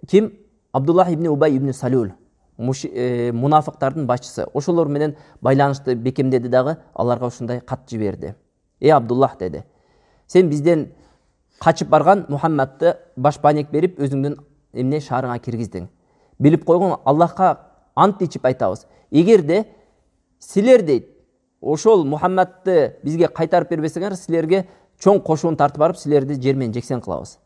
ким? Абдуллах ибн Убай ибн Салул, мунафыктардын башчысы. Ошолор менен байланышты бекемдеди дагы, аларга ушундай кат жиберди. Абдуллах деди, сен бизден качып барган Мухаммадты баш банек берип, өзүңдүн эмне шаарыңа киргиздиң. Билип койгон, Аллахка ант ичип айтабыз. Эгерде силер дейт, ошол Мухаммадты бизге кайтарып бербесеңер, силерге чоң кошуун тартып барып, силерди жер менен жексен кылабыз.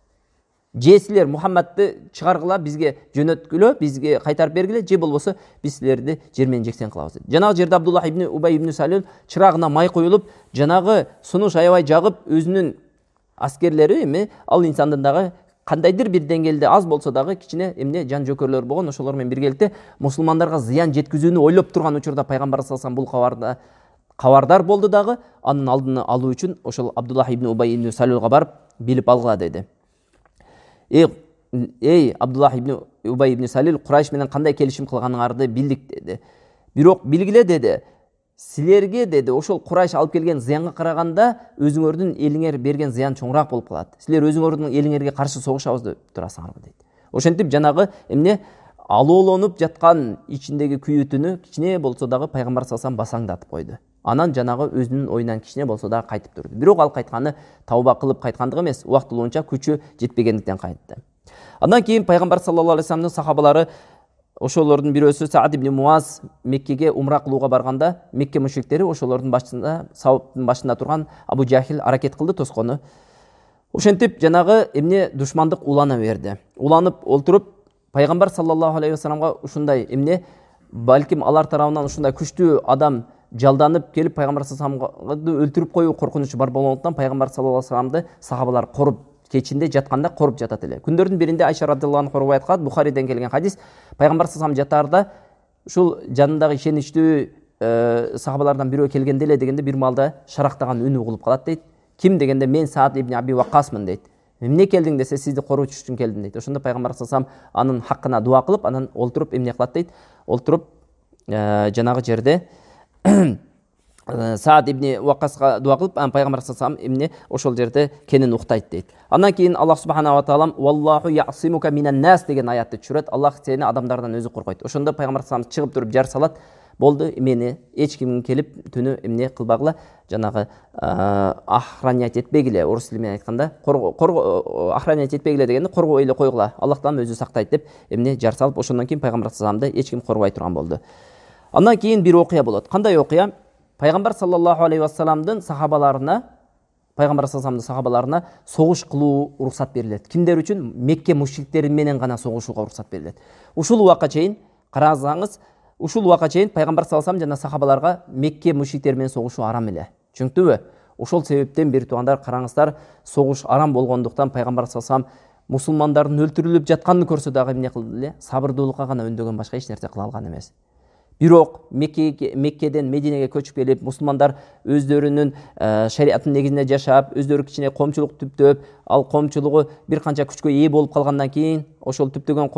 Же силер Мухаммадты чыгаргыла, бизге жөнөткүлө, бизге кайтарып бергиле, же болбосо биз силерди жер менен жексен кылабыз. Жанагы жерде Абдуллах ибн Убай ибн Салул чырагына май коюлуп, жанагы сунуш аябай жагып, өзүнүн аскерлери эми ал инсандын дагы кандайдыр бир деңгээлде аз болсо дагы кичине эмне жан жөкөрлөр болгон, ошолор менен биргеликте мусулмандарга зыян жеткизүүнү ойлоп турган учурда пайгамбар саллаллаху алейхи вассалам бул кабардар болду дагы, анын алдын алуу үчүн ошол Абдуллах ибн Убай ибн Салулга барып билип алгыла деди. ей Абдуллах ибн Убай ибн Салил, Курайш менен кандай келишим кылганыңарды билдик деди. Бирок билгиле деди, силерге деди ошол Курайш алып келген зыянга караганда өзүңөрдүн элиңер берген зыян чоңураак болуп калат. Силер өзүңөрдүн элиңерге каршы согушабыз деп турасыңарбы дейт. Ошентип жанагы эмне алоолонуп жаткан ичиндеги күйүүтүнү кичине болсо дагы пайгамбар саллаллаху алейхи вассалам басаңдатып койду. Анан жанагы өзүнүн оюнан кичине болсо дагы кайтып турду. Бирок ал кайтканы тауба кылып кайткандыгы эмес, убактылуунча күчү жетпегендиктен кайтты. Андан кийин пайгамбар саллаллаху алейхи вассаламдын сахабалары, ошолордун бирөөсү Саад ибн Муаз Меккеге умра кылууга барганда, Мекке мушриктери ошолордун башында, сабыптын башында турган Абу Жахил аракет кылды тоскону. Ошентип жанагы эмне душмандык улана берди. Уланып олтуруп пайгамбар саллаллаху алейхи вассаламга ушундай эмне, балким алар тарабынан ушундай күчтүү адам жалданып келип пайгамбар саллаллаху алейхи вассаламды өлтүрүп коюу коркунучу бар болгондуктан пайгамбар саллаллаху алейхи вассаламды сахабалар коруп, кечинде жатканда коруп жатат эле. Күндөрдүн биринде Айша радhiyallahu anha риваят кылат, Бухариден келген хадис, пайгамбар саллаллаху алейхи вассалам жатарда ушул жанындагы ишеничтүү сахабалардан бирөө келгенде эле дегенде бир маалда шарактаган үнү угулуп калат дейт. Ким дегенде мен Саад ибн Аби Ваккасмын дейт. Эмне келдиң десе, сизди корууч үчүн келдим дейт. Ошондо пайгамбар саллаллаху алейхи вассалам анын хакына дуа кылып, анан олтуруп эмне кылат дейт. Олтуруп жанагы жерде Саад ибн Ваккаска дуа кылып, пайгамбар саллаллаху алейхи вассалам эмне ошол жерде кенин уктайт дейт. Андан кийин Аллах субханаху ва таала «Валлаху ясимука минан нас» деген аятты түшүрөт. Аллах сени адамдардан өзү коргойт. Ошондо пайгамбар саллаллаху алейхи вассалам чыгып туруп жар салат. Болду, мени эч ким келип түнү эмне кылбагыла, жанагы охранять этпегиле, орус тили менен айтканда, охранять этпегиле дегенде коргой эле койгула. Аллах таала өзү сактайт деп эмне жар салып, ошондон кийин пайгамбар саллаллаху алейхи вассаламды эч ким корбой турган болду. Андан кийин бир окуя болот. Кандай окуя? Пайгамбар саллаллаху алейхи вассаламдын сахабаларына, пайгамбар саллаллаху алейхи вассаламдын сахабаларына согуш кылуу уруксат берилет. Кимдер үчүн? Мекке мушриктери менен гана согушууга уруксат берилет. Ушул убакка чейин карасаңыз, ушул убакка чейин пайгамбар саллаллаху алейхи вассалам жана сахабаларга Мекке мушриктери менен согушуу арам эле. Түшүнүктүбү? Ошол себептен бир туугандар, караңыздар, согуш арам болгондуктан пайгамбар саллаллаху алейхи вассалам мусулмандардын өлтүрүлүп жатканын көрсө дагы эмне кылды эле? Сабырдуулукка гана өндөгөн, башка эч нерсе кыла алган эмес. Бирок Меккеден Мединеге көчүп келип, мусулмандар өздөрүнүн шариаттын негизинде жашап, өздөрү кичине коомчулук түптөп, ал коомчулугу бир канча күчкө ээ болуп калгандан кийин, ошол түптөгөн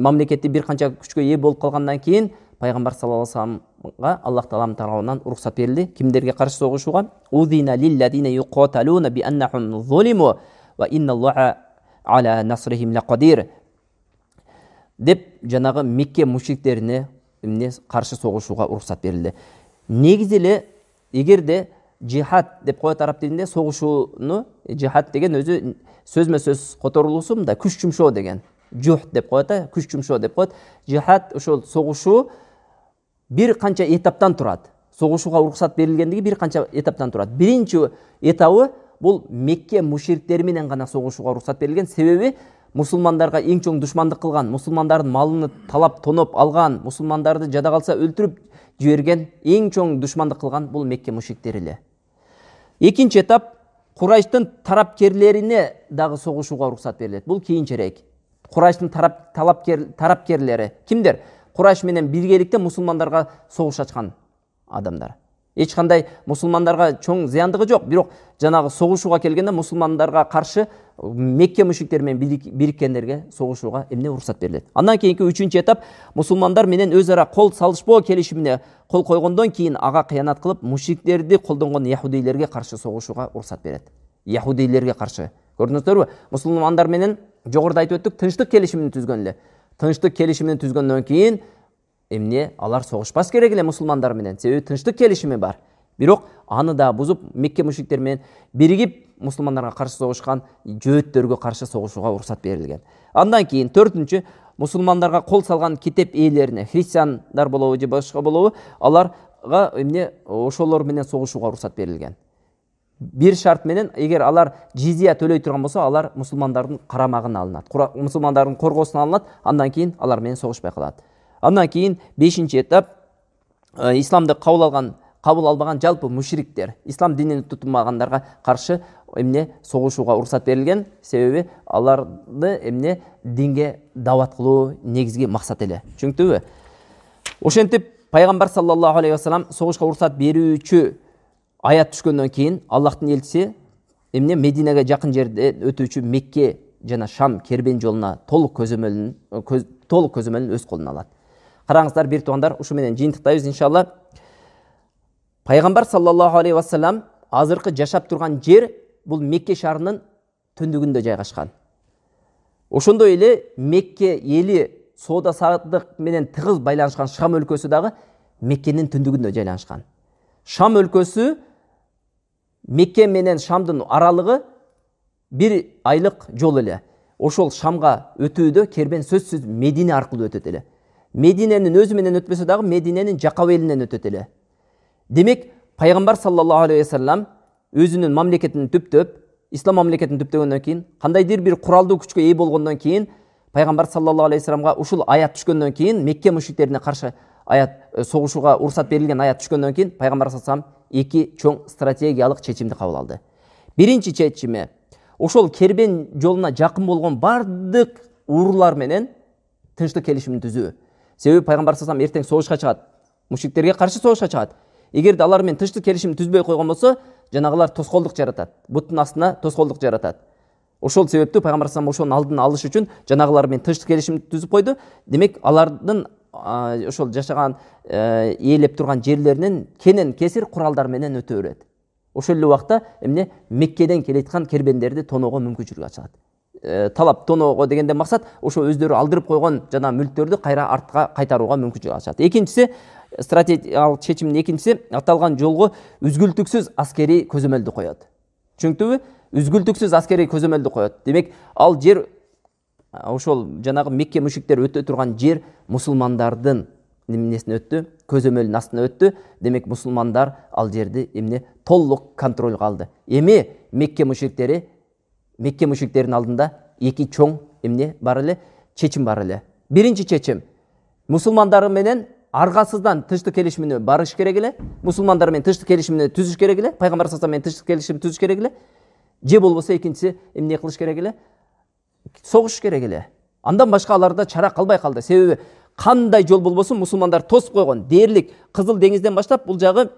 мамлекетти бир канча күчкө ээ болуп калгандан кийин, пайгамбар саллаллаху алейхи вассаламга Аллах тааланын тарабынан уруксат берилди. Кимдерге каршы согушууга? Удина лиллазина юқаталуна би аннахум зулиму ва инналлаха ала насрихим лақадир деп жанагы Мекке мушриктерине эмне каршы согушууга уруксат берилди. Негизи эле эгерде жихад деп коет араб тилинде, согушууну, жихад деген өзү сөзмө-сөз которулуусу мында күч жумшоо деген. Жухд деп коет, күч жумшоо деп коет. Жихад ошол согушуу бир канча этаптан турат. Согушууга уруксат берилгендиги бир канча этаптан турат. Биринчи этабы бул Мекке мушриктери менен гана согушууга уруксат берилген. Себеби мусулмандарга эң чоң душмандык кылган, мусулмандардын малын талап тоноп алган, мусулмандарды жада калса өлтүрүп жиберген, эң чоң душмандык кылган бул Мекке мушриктери эле. Экинчи этап Курайштын тарапкерлерине дагы согушууга уруксат берилет. Бул кийинчерээк. Курайштын тарапкерлери кимдер? Курайш менен биргеликте мусулмандарга согуш ачкан адамдар. Эч кандай мусулмандарга чоң зыяндыгы жок, бирок жанагы согушууга келгенде мусулмандарга каршы Мекке мушриктери менен бириккендерге согушууга эмне уруксат берилет. Андан кийинки үчүнчү этап мусулмандар менен өз ара кол салышпоо келишимине кол койгондон кийин ага кыянат кылып, мушриктерди колдонгон яхудейлерге каршы согушууга уруксат берет. Яхудейлерге каршы. Көрдүңүздөрбү? Мусулмандар менен жогоруда айтып өттүк, тынчтык келишимин түзгөн эле. Тынчтык келишимин түзгөндөн кийин эмне алар согушпас керек эле мусулмандар менен. Себеби тынчтык келишими бар. Бирок аны да бузуп, Мекке мушриктери менен биригип мусулмандарга каршы согушкан жөөттөргө каршы согушууга уруксат берилген. Андан кийин төртүнчү, мусулмандарга кол салган китеп ээлерине, христиандар болобу же башка болобу, аларга эмне ошолор менен согушууга уруксат берилген. Бир шарт менен, эгер алар жизия төлөй турган болсо, алар мусулмандардын карамагына алынат, мусулмандардын коргоосуна алынат, андан кийин алар менен согушпай калат. Андан кийин бешинчи этап, исламды кабыл албаган жалпы мушриктер, ислам динин тутунбагандарга каршы эмне согушууга уруксат берилген. Себеби аларды эмне динге дават кылуу негизги максат эле. Түшүнүктүбү? Ошентип пайгамбар саллаллаху алейхи вассалам согушка уруксат берүүчү аят түшкөндөн кийин Аллахтын элчиси эмне Мединеге жакын жерде өтүүчү Мекке жана Шам кербен жолуна толук көзөмөлүн өз колуна алат. Караңыздар бир туугандар, ушу менен жыйынтыктайбыз иншалла. Пайгамбар саллаллаху алейхи вассалам азыркы жашап турган жер бул Мекке шаарынын түндүгүндө жайгашкан. Ошондой эле Мекке эли соода сааттык менен тыгыз байланышкан Шам өлкөсү дагы Меккенин түндүгүндө жайланышкан. Шам өлкөсү Мекке менен Шамдын аралыгы 1 айлык жол эле. Ошол Шамга өтүүдө кербен сөзсүз Медине аркылуу өтөт эле. Мединенин өзү менен өтпөсө дагы Мединенин жакап элинен өтөт эле. Демек, Пайгамбар саллаллаху алейхи вассалам өзүнүн мамлекетин түптөп, ислам мамлекетин түптөгөндөн кийин, кандайдыр бир куралдуу күчкө ээ болгондон кийин, Пайгамбар саллаллаху алейхи вассаламга ушул аят түшкөндөн кийин, Мекке мушриктерине каршы аят согушууга уруксат берилген аят түшкөндөн кийин, Пайгамбар саллаллаху алейхи вассалам 2 чоң стратегиялык чечимди кабыл алды. Биринчи чечими, ошол кербен жолуна жакын болгон бардык уруулар менен тынчтык келишимин түзүү. Себеби Пайгамбар саллаллаху алейхи вассалам эртең согушка чыгат, мушриктерге каршы согушка чыгат. Эгерде алар менен тынчтык келишим түзбөй койгон болсо, жанагылар тоскоолдук жаратат, буттун астына тоскоолдук жаратат. Ошол себептүү Пайгамбар саллаллаху алейхи вассалам ошонун алдын алыш үчүн жанагылар менен тынчтык келишим түзүп койду. Демек, алардын ошол жашаган, ээлеп турган жерлеринин кенен кесир куралдар менен өтө берет. Ошол эле убакта эмне Меккеден келеткан кербендерди тоноого мүмкүнчүлүк ачат. Талап тоноого дегенден максат ошо өздөрү алдырып койгон жана мүлктөрдү кайра артка кайтарууга мүмкүнчүлүк ачат. Экинчиси, стратегиялык чечимдин экинчиси, аталган жолго үзгүлтүксүз аскерий көзөмөлдү коет. Түшүнүктүбү? Үзгүлтүксүз аскерий көзөмөлдү коет. Демек, ал жер, ошол жанагы Мекке мушриктер өтө турган жер мусулмандардын эмнесине өттү, көзөмөлүнүн астына өттү. Демек, мусулмандар ал жерди эмне толук контролго алды. Эми Мекке мушриктердин алдында 2 чоң эмне бар эле, чечим бар эле. Биринчи чечим, мусулмандар менен аргасыздан тынчтык келишимине барыш керек эле, мусулмандар менен тынчтык келишимине түзүш керек эле, Пайгамбар саллаллаху алейхи вассалам менен тынчтык келишим түзүш керек эле. Же болбосо экинчиси эмне кылыш керек эле? Согуш керек эле. Андан башка аларда чара калбай калды. Себеби кандай жол болбосун мусулмандар тосуп койгон. Дээрлик Кызыл деңизден баштап бул жагы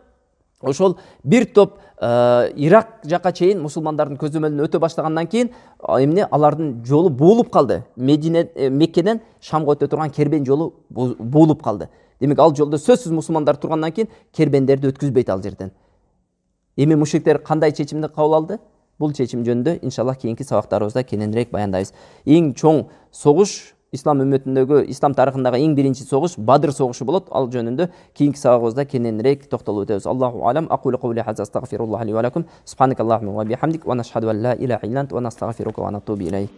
ошол бир топ Ирак жака чейин мусулмандардын көзөмөлүнө өтө баштагандан кийин эмне алардын жолу буулуп калды. Меккеден Шамга өтө турган кербен жолу буулуп калды. Демек, ал жолдо сөзсүз мусулмандар тургандан кийин кербендерди өткүзбөйт ал жерден. Эми мушриктер кандай чечимди кабыл алды? Бул чечим жөнүндө иншаллах кийинки сабактарыбызда кененирээк баяндайбыз. Эң чоң согуш, ислам үммөтүндөгү, ислам тарыхындагы эң биринчи согуш Бадыр согушу болот. Ал жөнүндө кийинки сабагыбызда кененирээк токтолуп өтөбүз. Аллаху алам, aqulu qawli hadha astaghfirullah li wa lakum. Subhanakallahumma wa bihamdik wa nashhadu an la ilaha illa anta wa nastaghfiruka wa natubu ilayk.